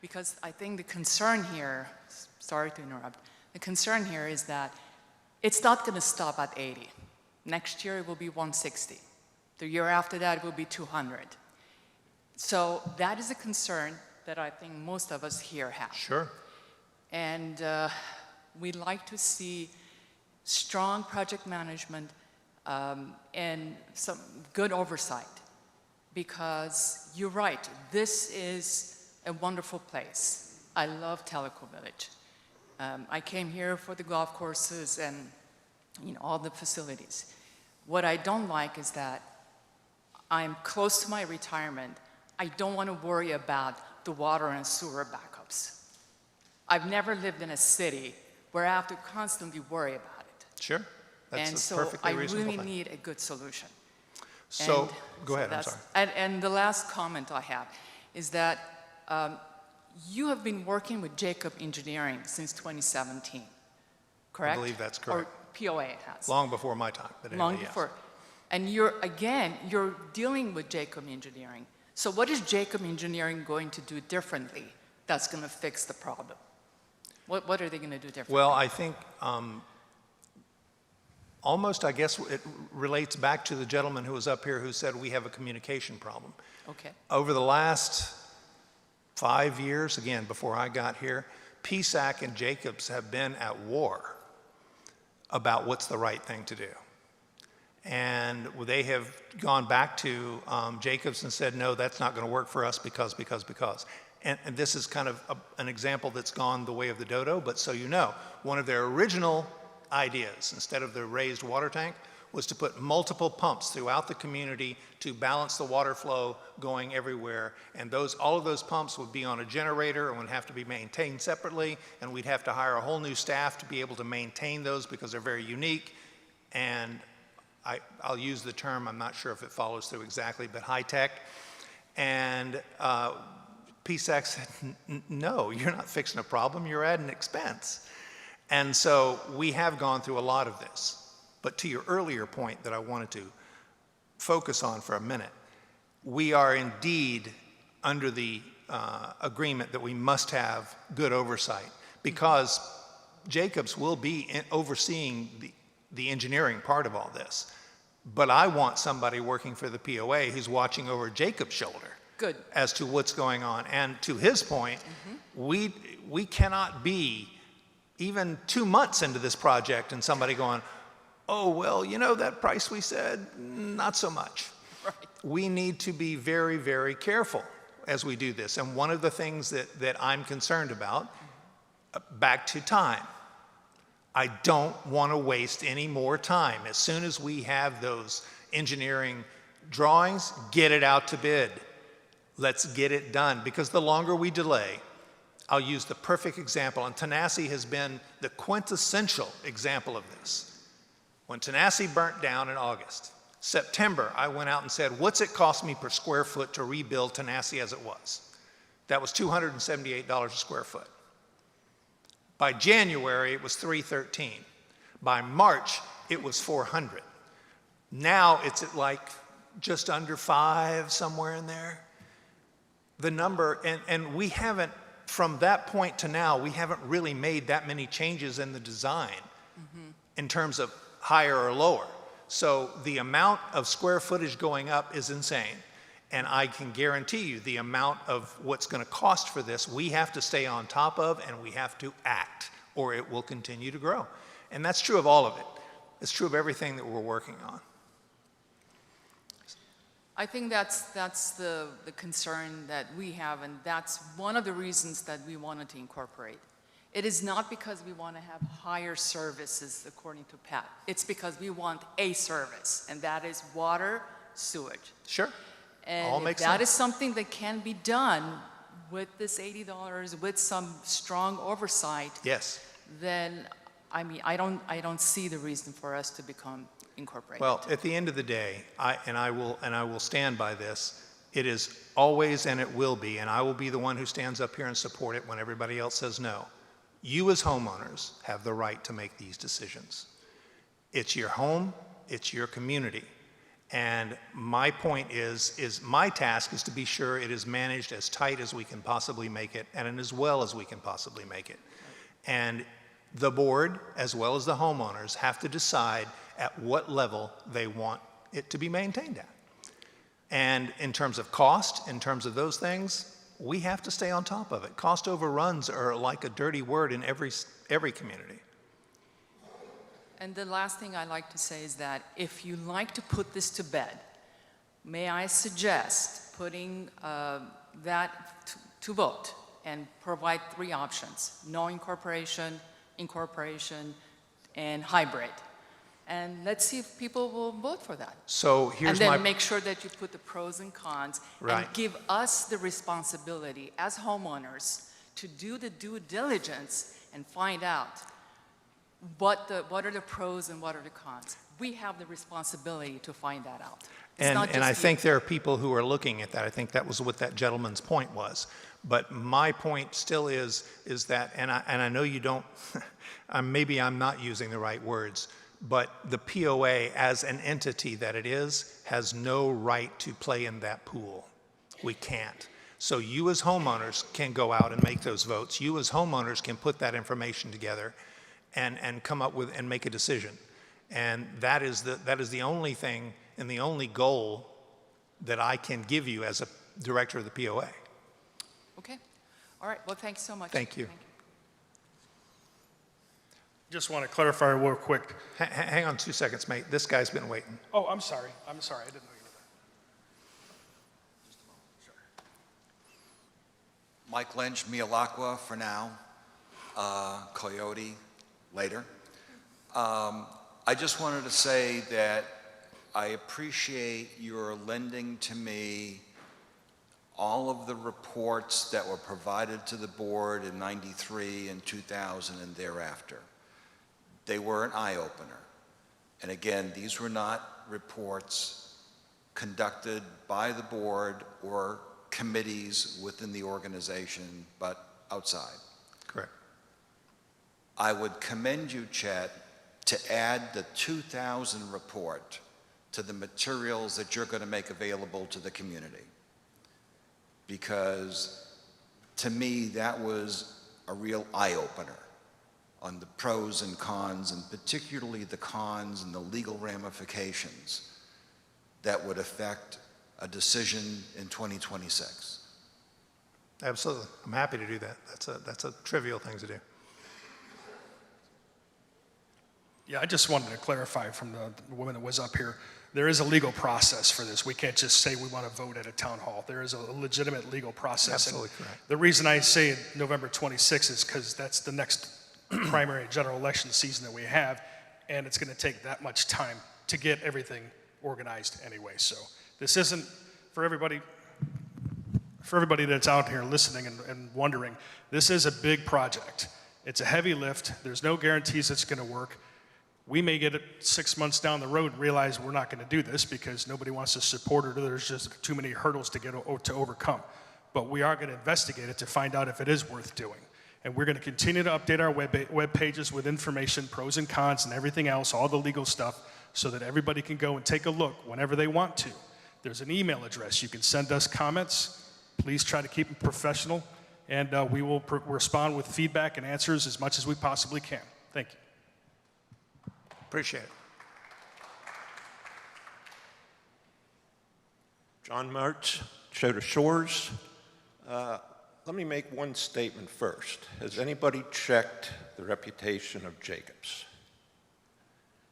Because I think the concern here, sorry to interrupt, the concern here is that it's not going to stop at 80. Next year it will be 160. The year after that it will be 200. So that is a concern that I think most of us here have. Sure. And we'd like to see strong project management and some good oversight, because you're right, this is a wonderful place. I love Tellico Village. I came here for the golf courses and all the facilities. What I don't like is that I'm close to my retirement. I don't want to worry about the water and sewer backups. I've never lived in a city where I have to constantly worry about it. Sure. That's And a so perfectly I reasonable really thing. need a good solution. So, And go ahead, I'm that's- sorry. And the last comment I have is that you have been working with Jacob Engineering since 2017, correct? I believe that's correct. Or POA has. Long before my time, but anyway, Long yes. before. And you're dealing with Jacob Engineering. So what is Jacob Engineering going to do differently that's going to fix the problem? What are they going to do differently? Well, I think almost, I guess, it relates back to the gentleman who was up here who said we have a communication problem. Okay. Over the last 5 years, again, before I got here, PSAC and Jacobs have been at war about what's the right thing to do. And they have gone back to Jacobs and said, no, that's not going to work for us because. And this is kind of an example that's gone the way of the dodo, but so you know, one of their original ideas, instead of the raised water tank, was to put multiple pumps throughout the community to balance the water flow going everywhere. And all of those pumps would be on a generator and would have to be maintained separately, and we'd have to hire a whole new staff to be able to maintain those because they're very unique. And I'll use the term, I'm not sure if it follows through exactly, but high tech. And PSAC said, no, you're not fixing a problem, you're adding expense. And so we have gone through a lot of this. But to your earlier point that I wanted to focus on for a minute, we are indeed under the agreement that we must have good oversight, because Jacobs will be overseeing the engineering part of all this. But I want somebody working for the POA who's watching over Jacob's shoulder. Good. As to what's going on. And to his point, we cannot be even 2 months into this project and somebody going, oh, well, you know that price we said? Not so much. Right. We need to be very, very careful as we do this. And one of the things that I'm concerned about, back to time, I don't want to waste any more time. As soon as we have those engineering drawings, get it out to bid. Let's get it done, because the longer we delay, I'll use the perfect example, and Tanasi has been the quintessential example of this. When Tanasi burnt down in August, September, I went out and said, what's it cost me per square foot to rebuild Tanasi as it was? That was $278 a square foot. By January, it was $313. By March, it was $400. Now it's at like just under $5, somewhere in there. The number, and we haven't, from that point to now, we haven't really made that many changes in the design in terms of higher or lower. So the amount of square footage going up is insane. And I can guarantee you the amount of what's going to cost for this, we have to stay on top of, and we have to act, or it will continue to grow. And that's true of all of it. It's true of everything that we're working on. I think that's the concern that we have, and that's one of the reasons that we wanted to incorporate. It is not because we want to have higher services, according to Pat. It's because we want a service, and that is water, sewage. Sure. And All if makes that sense. is something that can be done with this $80, with some strong oversight, Yes. then I mean, I don't see the reason for us to become incorporated. Well, at the end of the day, I will stand by this. It is always and it will be, and I will be the one who stands up here and support it when everybody else says no. You as homeowners have the right to make these decisions. It's your home, it's your community. And my point is my task is to be sure it is managed as tight as we can possibly make it and as well as we can possibly make it. And the board, as well as the homeowners, have to decide at what level they want it to be maintained at. And in terms of cost, in terms of those things, we have to stay on top of it. Cost overruns are like a dirty word in every community. And the last thing I like to say is that if you like to put this to bed, may I suggest putting that to vote and provide 3 options: no incorporation, incorporation, and hybrid. And let's see if people will vote for that. So here's and my... then make sure that you put the pros and cons Right. and give us the responsibility as homeowners to do the due diligence and find out what are the pros and what are the cons. We have the responsibility to find that out. It's not And I just think there are people who are looking at that. I think that was what that gentleman's point was. But my point still is that, and I know you don't, maybe I'm not using the right words, but the POA as an entity that it is has no right to play in that pool. We can't. So you as homeowners can go out and make those votes. You as homeowners can put that information together and come up with and make a decision. And that is the only thing and the only goal that I can give you as a director of the POA. Okay. All right. Well, thanks so much. Thank you. Just want to clarify real quick. Hang on 2 seconds, mate. This guy's been waiting. Oh, I'm sorry. I didn't know you were there. Mike Lynch, Mialakwa for now, Coyote later. I just wanted to say that I appreciate your lending to me all of the reports that were provided to the board in '93 and 2000 and thereafter. They were an eye-opener. And again, these were not reports conducted by the board or committees within the organization, but outside. Correct. I would commend you, Chet, to add the 2000 report to the materials that you're going to make available to the community. Because to me, that was a real eye-opener on the pros and cons, and particularly the cons and the legal ramifications that would affect a decision in 2026. Absolutely. I'm happy to do that. That's a trivial thing to do. Yeah, I just wanted to clarify from the woman that was up here. There is a legal process for this. We can't just say we want to vote at a town hall. There is a legitimate legal process. Absolutely And correct. the reason I say November 26th is because that's the next primary general election season that we have, and it's going to take that much time to get everything organized anyway. So this isn't for everybody that's out here listening and wondering. This is a big project. It's a heavy lift. There's no guarantees it's going to work. We may get it 6 months down the road and realize we're not going to do this because nobody wants to support it or there's just too many hurdles to overcome. But we are going to investigate it to find out if it is worth doing. And we're going to continue to update our web pages with information, pros and cons and everything else, all the legal stuff, so that everybody can go and take a look whenever they want to. There's an email address. You can send us comments. Please try to keep them professional, and we will respond with feedback and answers as much as we possibly can. Thank you. Appreciate it. John Martz, Chota Shores. Let me make one statement first. Has anybody checked the reputation of Jacobs?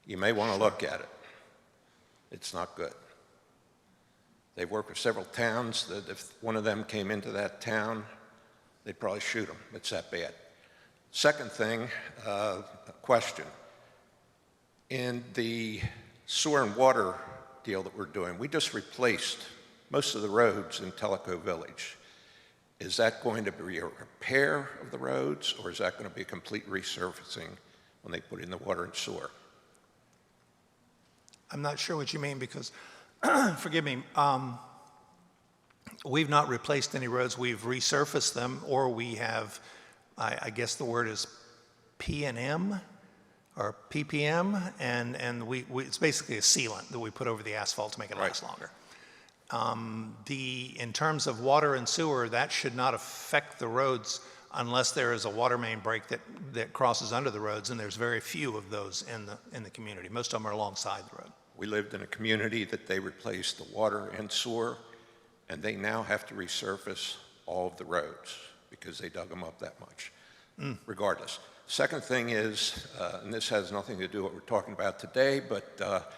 You may want to look at it. It's not good. They've worked with several towns that if one of them came into that town, they'd probably shoot them. It's that bad. Second thing, a question. In the sewer and water deal that we're doing, we just replaced most of the roads in Tellico Village. Is that going to be a repair of the roads, or is that going to be a complete resurfacing when they put in the water and sewer? I'm not sure what you mean because, forgive me, we've not replaced any roads. We've resurfaced them, or we have, I guess the word is P&M or PPM, and it's basically a sealant that we put over the asphalt to make it last longer. In terms of water and sewer, that should not affect the roads unless there is a water main break that crosses under the roads, and there's very few of those in the community. Most of them are alongside the road. We lived in a community that they replaced the water and sewer, and they now have to resurface all of the roads because they dug them up that much. Regardless. Second thing is, and this has nothing to do with what we're talking about today, but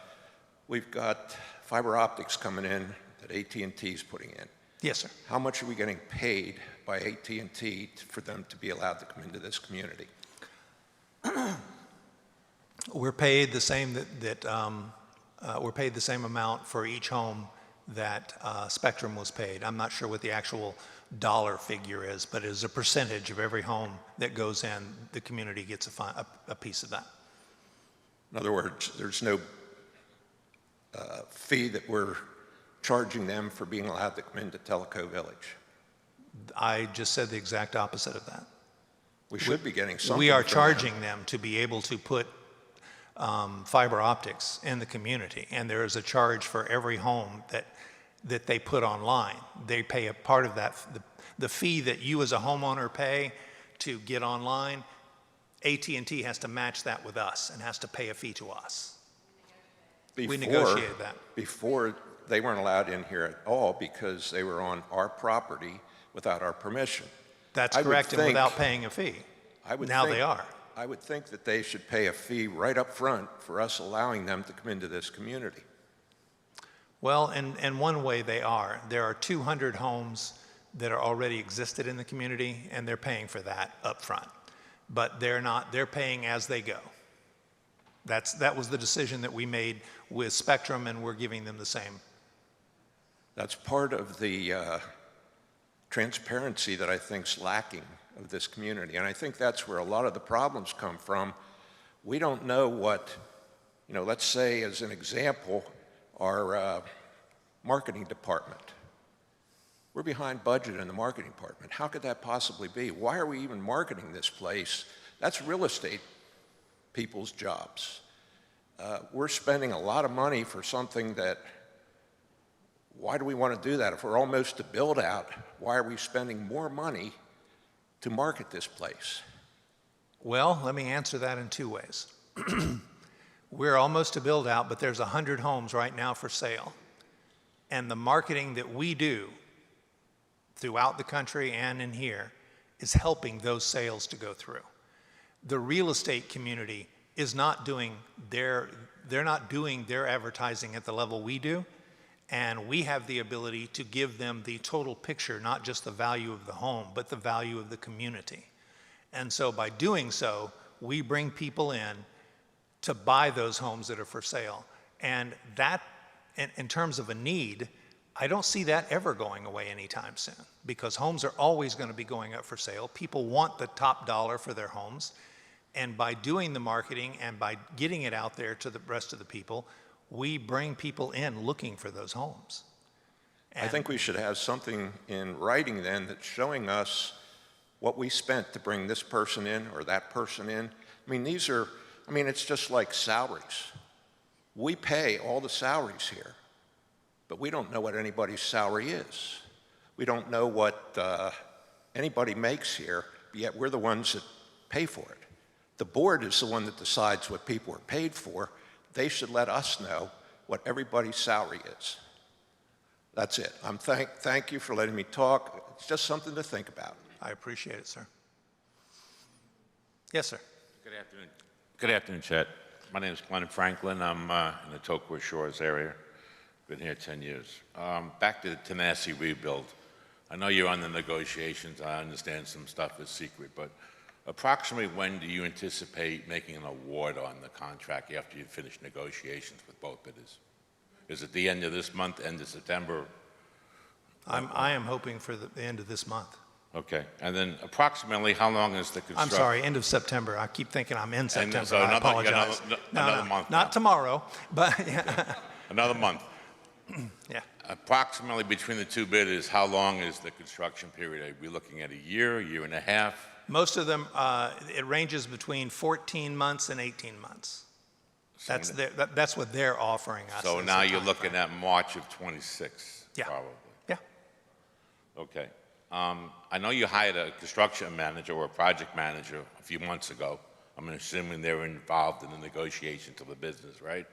we've got fiber optics coming in that AT&T is putting in. Yes, sir. How much are we getting paid by AT&T for them to be allowed to come into this community? We're paid the same we're paid the same amount for each home that Spectrum was paid. I'm not sure what the actual dollar figure is, but it is a percentage of every home that goes in. The community gets a piece of that. In other words, there's no fee that we're charging them for being allowed to come into Tellico Village. I just said the exact opposite of that. We should be getting something. We are from charging them to be able to put fiber optics in the community, and there is a charge for every home that they put online. They pay a part of that. The fee that you as a homeowner pay to get online, AT&T has to match that with us and has to pay a fee to us. We negotiated that. Before, they weren't allowed in here at all because they were on our property without our permission. That's correct, and without paying a fee. Now they are. I would think that they should pay a fee right up front for us allowing them to come into this community. Well, in one way they are. There are 200 homes that are already existed in the community, and they're paying for that up front. But they're paying as they go. That was the decision that we made with Spectrum, and we're giving them the same. That's part of the transparency that I think is lacking of this community. And I think that's where a lot of the problems come from. We don't know what, let's say as an example, our marketing department. We're behind budget in the marketing department. How could that possibly be? Why are we even marketing this place? That's real estate people's jobs. We're spending a lot of money for something that, why do we want to do that? If we're almost to build out, why are we spending more money to market this place? Well, let me answer that in two ways. We're almost to build out, but there's 100 homes right now for sale. And the marketing that we do throughout the country and in here is helping those sales to go through. The real estate community is not doing they're not doing their advertising at the level we do. And we have the ability to give them the total picture, not just the value of the home, but the value of the community. And so by doing so, we bring people in to buy those homes that are for sale. And that, in terms of a need, I don't see that ever going away anytime soon, because homes are always going to be going up for sale. People want the top dollar for their homes. And by doing the marketing and by getting it out there to the rest of the people, we bring people in looking for those homes. I think we should have something in writing then that's showing us what we spent to bring this person in or that person in. I mean, it's just like salaries. We pay all the salaries here, but we don't know what anybody's salary is. We don't know what anybody makes here, but yet we're the ones that pay for it. The board is the one that decides what people are paid for. They should let us know what everybody's salary is. That's it. Thank you for letting me talk. It's just something to think about. I appreciate it, sir. Yes, sir. Good afternoon. Good afternoon, Chet. My name is Glenn Franklin. I'm in the Tellico Shores area. Been here 10 years. Back to the Tanasi rebuild. I know you're on the negotiations. I understand some stuff is secret, but approximately when do you anticipate making an award on the contract after you finish negotiations with both bidders? Is it the end of this month, end of September? I am hoping for the end of this month. Okay. And then approximately how long is the construction? I'm sorry, end of September. I keep thinking I'm in September. So I apologize. Another month now. Not tomorrow, but yeah. Another month. Yeah. Approximately between the two bidders, how long is the construction period? Are we looking at a year and a half? Most of them, it ranges between 14 months and 18 months. That's what they're offering us. So now you're looking at March of 26, yeah. probably. Yeah. Okay. I know you hired a construction manager or a project manager a few months ago. I'm assuming they were involved in the negotiations of the business, right?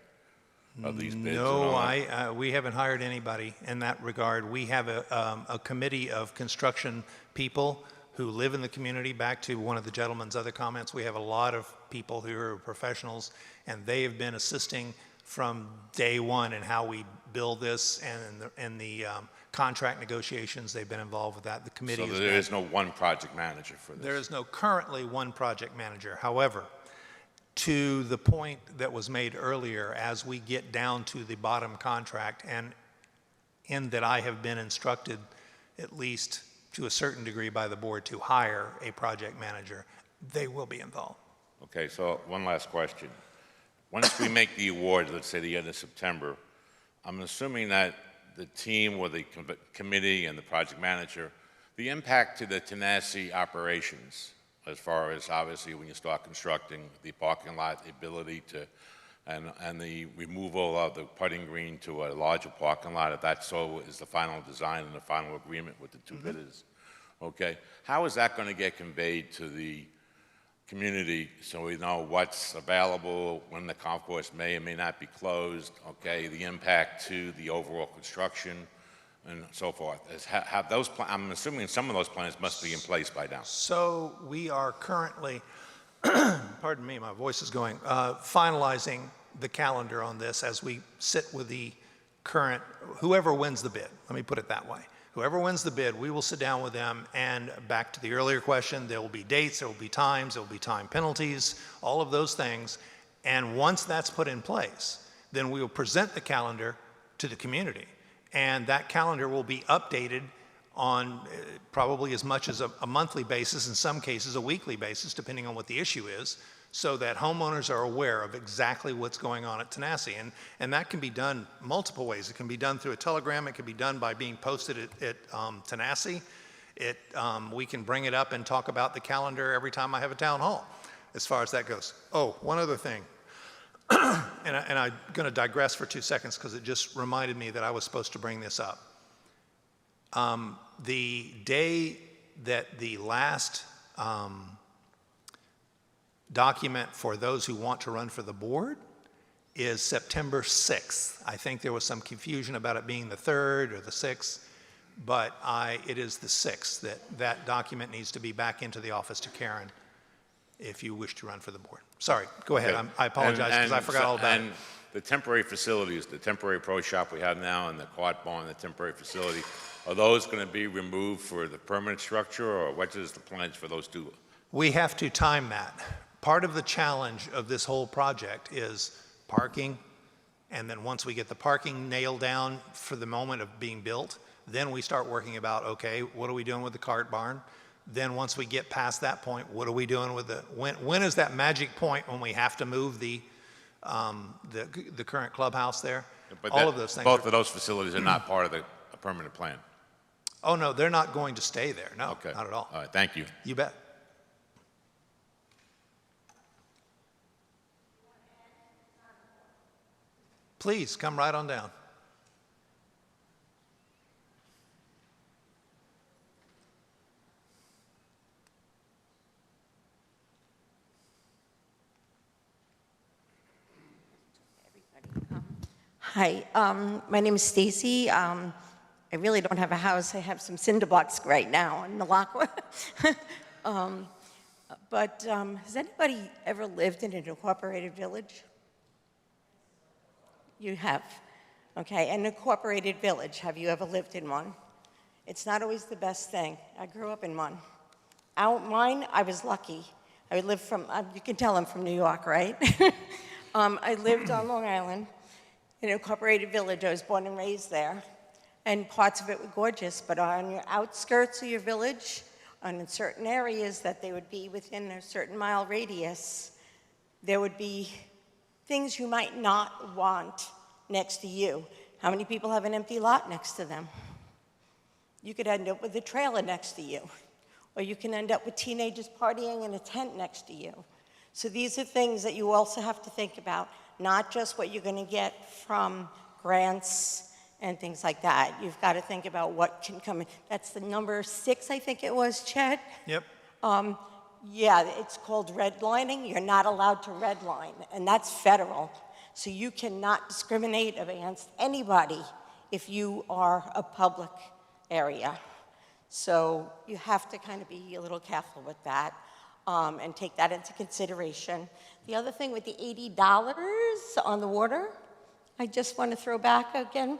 Of these bids and all that? No, we haven't hired anybody in that regard. We have a committee of construction people who live in the community. Back to one of the gentleman's other comments, we have a lot of people who are professionals, and they have been assisting from day one in how we build this, and in the contract negotiations, they've been involved with that. The committee So there is no one project manager for this? There is no currently one project manager. However, to the point that was made earlier, as we get down to the bottom contract, and in that I have been instructed, at least to a certain degree by the board, to hire a project manager, they will be involved. Okay, so one last question. Once we make the award, let's say the end of September, I'm assuming that the team or the committee and the project manager, the impact to the Tanasi operations, as far as obviously when you start constructing the parking lot, the ability to, and the removal of the putting green to a larger parking lot, if that so is the final design and the final agreement with the two bidders. Okay, how is that going to get conveyed to the community so we know what's available, when the golf course may or may not be closed, okay, the impact to the overall construction and so forth? Have those I'm assuming some of those plans must be in place by now. So we are currently, pardon me, my voice is going, finalizing the calendar on this as we sit with the current, whoever wins the bid, let me put it that way. Whoever wins the bid, we will sit down with them, and back to the earlier question, there will be dates, there will be times, there will be time penalties, all of those things. And once that's put in place, then we will present the calendar to the community. And that calendar will be updated on probably as much as a monthly basis, in some cases a weekly basis, depending on what the issue is, so that homeowners are aware of exactly what's going on at Tanasi. And that can be done multiple ways. It can be done through a telegram. It can be done by being posted at Tanasi. We can bring it up and talk about the calendar every time I have a town hall, as far as that goes. Oh, one other thing. And I'm going to digress for 2 seconds because it just reminded me that I was supposed to bring this up. The day that the last document for those who want to run for the board is September 6th. I think there was some confusion about it being the 3rd or the 6th, but it is the 6th that document needs to be back into the office to Karen if you wish to run for the board. Sorry, go ahead. Okay. I apologize because I forgot all about it. And the temporary facilities, the temporary pro shop we have now and the cart barn, the temporary facility, are those going to be removed for the permanent structure, or what is the plans for those two? We have to time that. Part of the challenge of this whole project is parking, and then once we get the parking nailed down for the moment of being built, then we start working about, okay, what are we doing with the cart barn? Then once we get past that point, what are we doing with when is that magic point when we have to move the current clubhouse there? But All of those things. both of those facilities are not part of the permanent plan. Oh, no, they're not going to stay there. No, Okay. not at all. All right, thank you. You bet. Please, come right on down. Hi, my name is Stacy. I really don't have a house. I have some cinder blocks right now in Milwaukee. Has anybody ever lived in an incorporated village? You have. Okay, an incorporated village. Have you ever lived in one? It's not always the best thing. I grew up in one. Mine, I was lucky. I lived from, you can tell I'm from New York, right? I lived on Long Island in an incorporated village. I was born and raised there. And parts of it were gorgeous, but on your outskirts of your village, in certain areas that they would be within a certain mile radius, there would be things you might not want next to you. How many people have an empty lot next to them? You could end up with a trailer next to you, or you can end up with teenagers partying in a tent next to you. So these are things that you also have to think about, not just what you're going to get from grants and things like that. You've got to think about what can come in. That's the number 6, I think it was, Chet? Yep. Yeah, it's called redlining. You're not allowed to redline, and that's federal. So you cannot discriminate against anybody if you are a public area. So you have to kind of be a little careful with that and take that into consideration. The other thing with the $80 on the water, I just want to throw back again.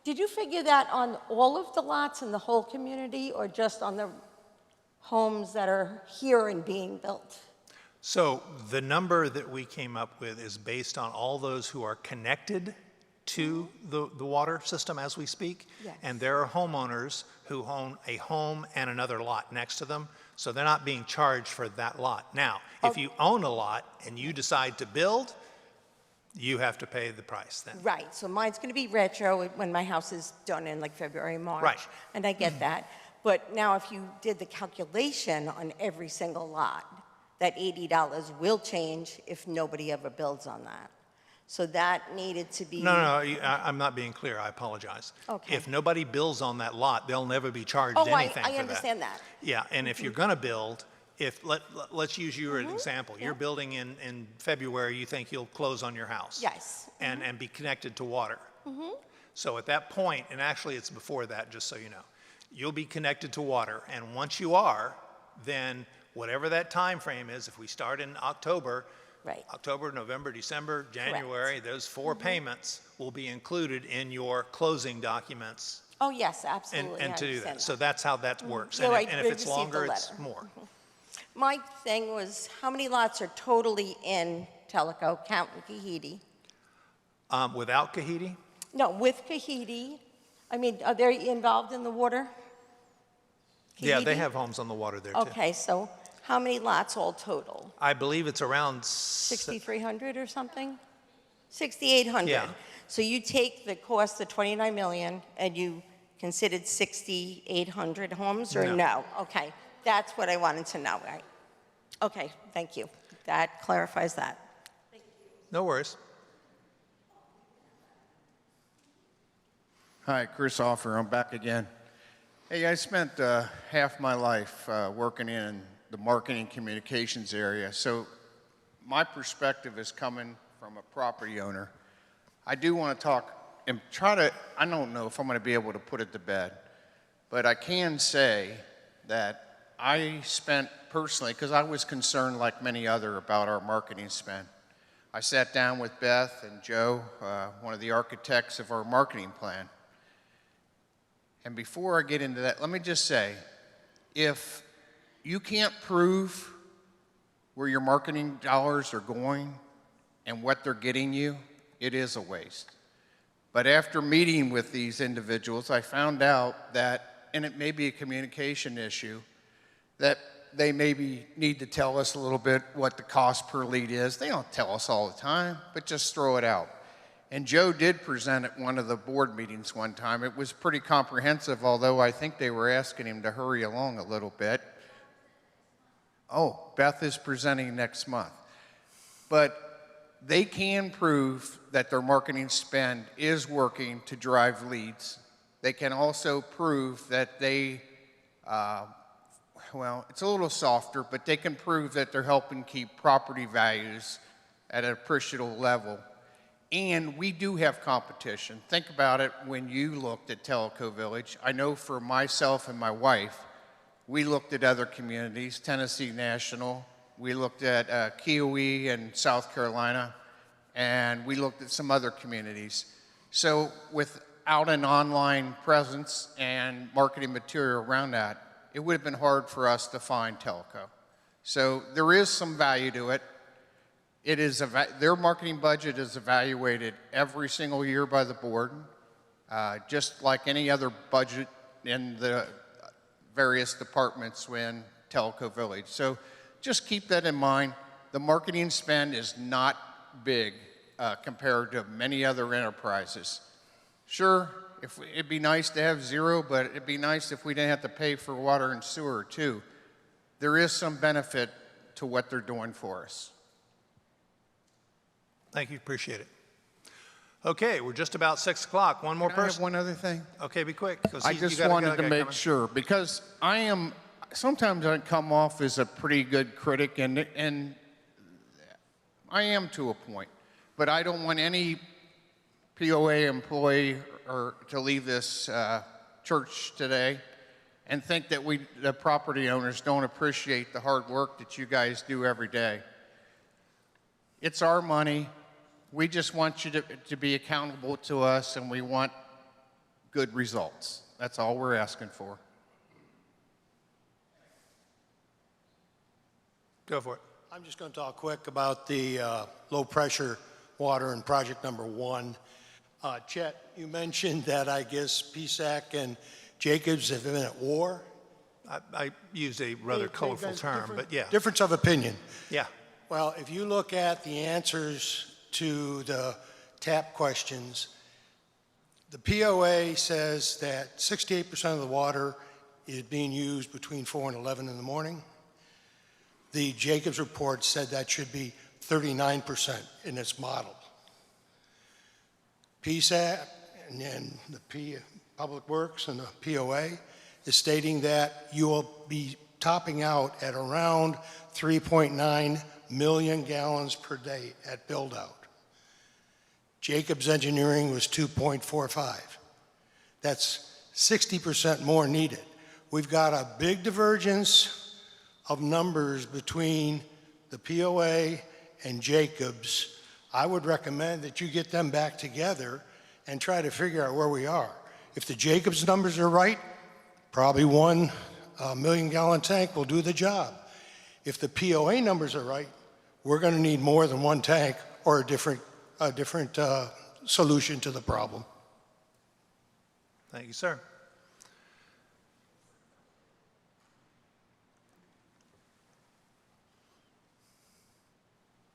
Did you figure that on all of the lots in the whole community or just on the homes that are here and being built? So the number that we came up with is based on all those who are connected to the water system as we speak. Yes. And there are homeowners who own a home and another lot next to them, so they're not being charged for that lot. Now, if you own a lot and you decide to build, you have to pay the price then. Right, so mine's going to be retro when my house is done in like February, March. Right. And I get that. But now if you did the calculation on every single lot, that $80 will change if nobody ever builds on that. So that needed to be... No, I'm not being clear. I apologize. Okay. If nobody builds on that lot, they'll never be charged Oh, anything for that. I understand that. Yeah, and if you're going to build, let's use you as an example. You're building in February, you think you'll close on your house. Yes. And be connected to water. So at that point, and actually it's before that, just so you know, you'll be connected to water. And once you are, then whatever that time frame is, if we start in October, Right. October, November, December, January, those 4 payments will be included in your closing documents. Oh, yes, absolutely. And I to do understand that. So that's how that works. So And I if it's received the longer, it's letter. more. My thing was, how many lots are totally in Tellico, counting Kahidi? Without Kahidi? No, with Kahidi. I mean, are they involved in the water? Yeah, they Kahidi? have homes on the water there too. Okay, so how many lots all total? I believe it's around 6,300 or something? 6,800. Yeah. So you take the cost of 29 million and you considered 6,800 homes or No. no? Okay, that's what I wanted to know, right? Okay, thank you. That clarifies that. No worries. Hi, Chris Offer. I'm back again. Hey, I spent half my life working in the marketing communications area, so my perspective is coming from a property owner. I do want to talk and try to, I don't know if I'm going to be able to put it to bed, but I can say that I spent personally, because I was concerned like many other about our marketing spend. I sat down with Beth and Joe, one of the architects of our marketing plan. And before I get into that, let me just say, if you can't prove where your marketing dollars are going and what they're getting you, it is a waste. But after meeting with these individuals, I found out that, and it may be a communication issue, that they maybe need to tell us a little bit what the cost per lead is. They don't tell us all the time, but just throw it out. And Joe did present at one of the board meetings one time. It was pretty comprehensive, although I think they were asking him to hurry along a little bit. Oh, Beth is presenting next month. But they can prove that their marketing spend is working to drive leads. They can also prove that they, well, it's a little softer, but they can prove that they're helping keep property values at an appreciable level. And we do have competition. Think about it when you looked at Tellico Village. I know for myself and my wife, we looked at other communities, Tennessee National, we looked at KOE in South Carolina, and we looked at some other communities. So without an online presence and marketing material around that, it would have been hard for us to find Tellico. So there is some value to it. It is their marketing budget is evaluated every single year by the board, just like any other budget in the various departments in Tellico Village. So just keep that in mind. The marketing spend is not big compared to many other enterprises. Sure, it'd be nice to have zero, but it'd be nice if we didn't have to pay for water and sewer too. There is some benefit to what they're doing for us. Thank you, appreciate it. Okay, we're just about 6 o'clock. One more Can I have person? one other thing? Okay, be quick. I just wanted to make sure, because sometimes I come off as a pretty good critic, and I am to a point, but I don't want any POA employee to leave this church today and think that the property owners don't appreciate the hard work that you guys do every day. It's our money. We just want you to be accountable to us, and we want good results. That's all we're asking for. Go for it. I'm just going to talk quick about the low-pressure water in project number 1. Chet, you mentioned that I guess PSAC and Jacobs have been at war. I used a rather colorful term, but yeah. Difference of opinion. Yeah. Well, if you look at the answers to the TAP questions, the POA says that 68% of the water is being used between 4 and 11 in the morning. The Jacobs report said that should be 39% in its model. PSAC and the Public Works and the POA is stating that you will be topping out at around 3.9 million gallons per day at build-out. Jacobs Engineering was 2.45. That's 60% more needed. We've got a big divergence of numbers between the POA and Jacobs. I would recommend that you get them back together and try to figure out where we are. If the Jacobs numbers are right, probably 1 million gallon tank will do the job. If the POA numbers are right, we're going to need more than 1 tank or a different solution to the problem. Thank you, sir.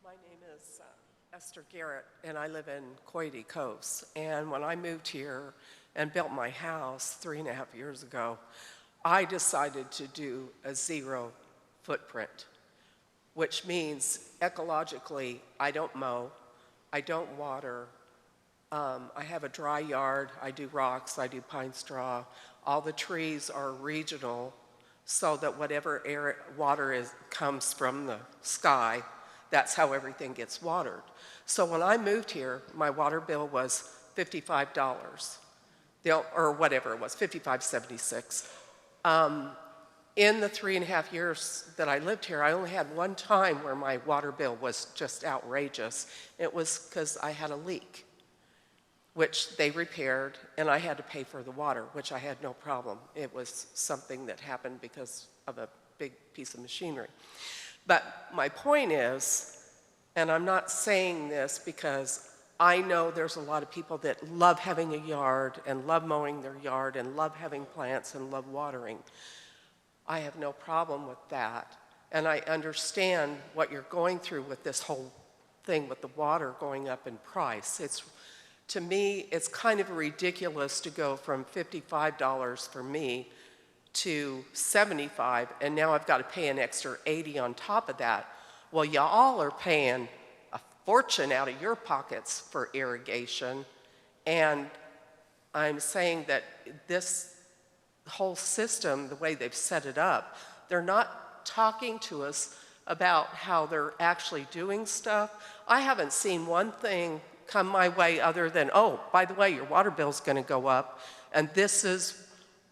My name is Esther Garrett, and I live in Coyote Coast. And when I moved here and built my house 3.5 years ago, I decided to do a zero footprint, which means ecologically, I don't mow, I don't water, I have a dry yard, I do rocks, I do pine straw. All the trees are regional so that whatever water comes from the sky, that's how everything gets watered. So when I moved here, my water bill was $55, or whatever it was, $55.76. In the 3.5 years that I lived here, I only had one time where my water bill was just outrageous. It was because I had a leak, which they repaired, and I had to pay for the water, which I had no problem. It was something that happened because of a big piece of machinery. But my point is, and I'm not saying this because I know there's a lot of people that love having a yard and love mowing their yard and love having plants and love watering. I have no problem with that. And I understand what you're going through with this whole thing with the water going up in price. To me, it's kind of ridiculous to go from $55 for me to $75, and now I've got to pay an extra $80 on top of that. Well, y'all are paying a fortune out of your pockets for irrigation, and I'm saying that this whole system, the way they've set it up, they're not talking to us about how they're actually doing stuff. I haven't seen one thing come my way other than, oh, by the way, your water bill's going to go up, and this is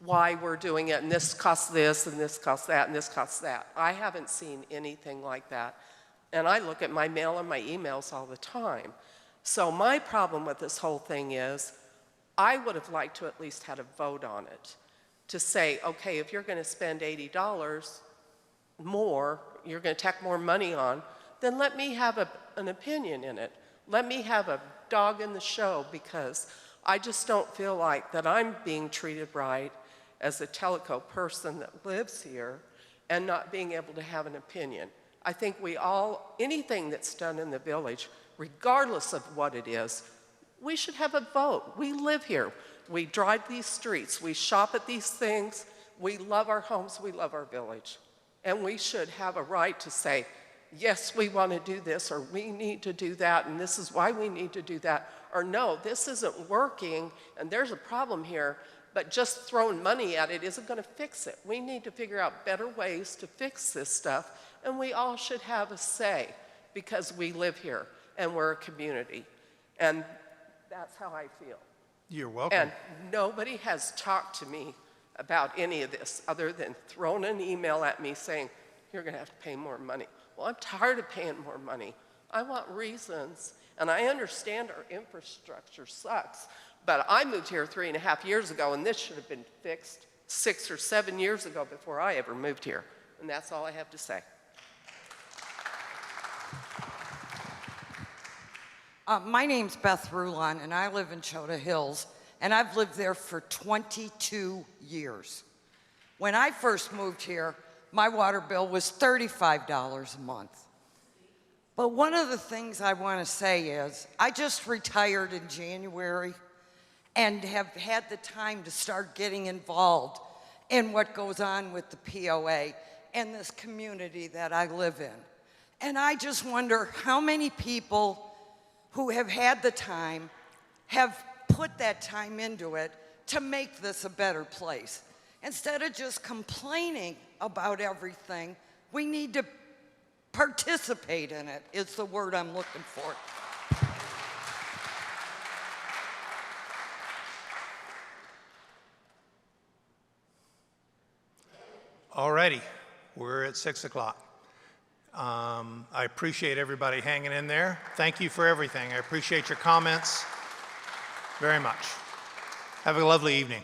why we're doing it, and this costs this, and this costs that, and this costs that. I haven't seen anything like that. And I look at my mail and my emails all the time. So my problem with this whole thing is, I would have liked to at least had a vote on it, to say, okay, if you're going to spend $80 more, you're going to tack more money on, then let me have an opinion in it. Let me have a dog in the show, because I just don't feel like that I'm being treated right as a Tellico person that lives here and not being able to have an opinion. I think we all, anything that's done in the village, regardless of what it is, we should have a vote. We live here. We drive these streets. We shop at these things. We love our homes. We love our village. And we should have a right to say, yes, we want to do this, or we need to do that, and this is why we need to do that, or no, this isn't working, and there's a problem here, but just throwing money at it isn't going to fix it. We need to figure out better ways to fix this stuff, and we all should have a say, because we live here, and we're a community, and that's how I feel. You're welcome. And nobody has talked to me about any of this, other than throwing an email at me saying, you're going to have to pay more money. Well, I'm tired of paying more money. I want reasons, and I understand our infrastructure sucks, but I moved here 3.5 years ago, and this should have been fixed 6 or 7 years ago before I ever moved here, and that's all I have to say. My name's Beth Rulon, and I live in Chota Hills, and I've lived there for 22 years. When I first moved here, my water bill was $35 a month. But one of the things I want to say is, I just retired in January and have had the time to start getting involved in what goes on with the POA and this community that I live in. And I just wonder how many people who have had the time have put that time into it to make this a better place. Instead of just complaining about everything, we need to participate in it, is the word I'm looking for. All righty, we're at 6 o'clock. I appreciate everybody hanging in there. Thank you for everything. I appreciate your comments very much. Have a lovely evening.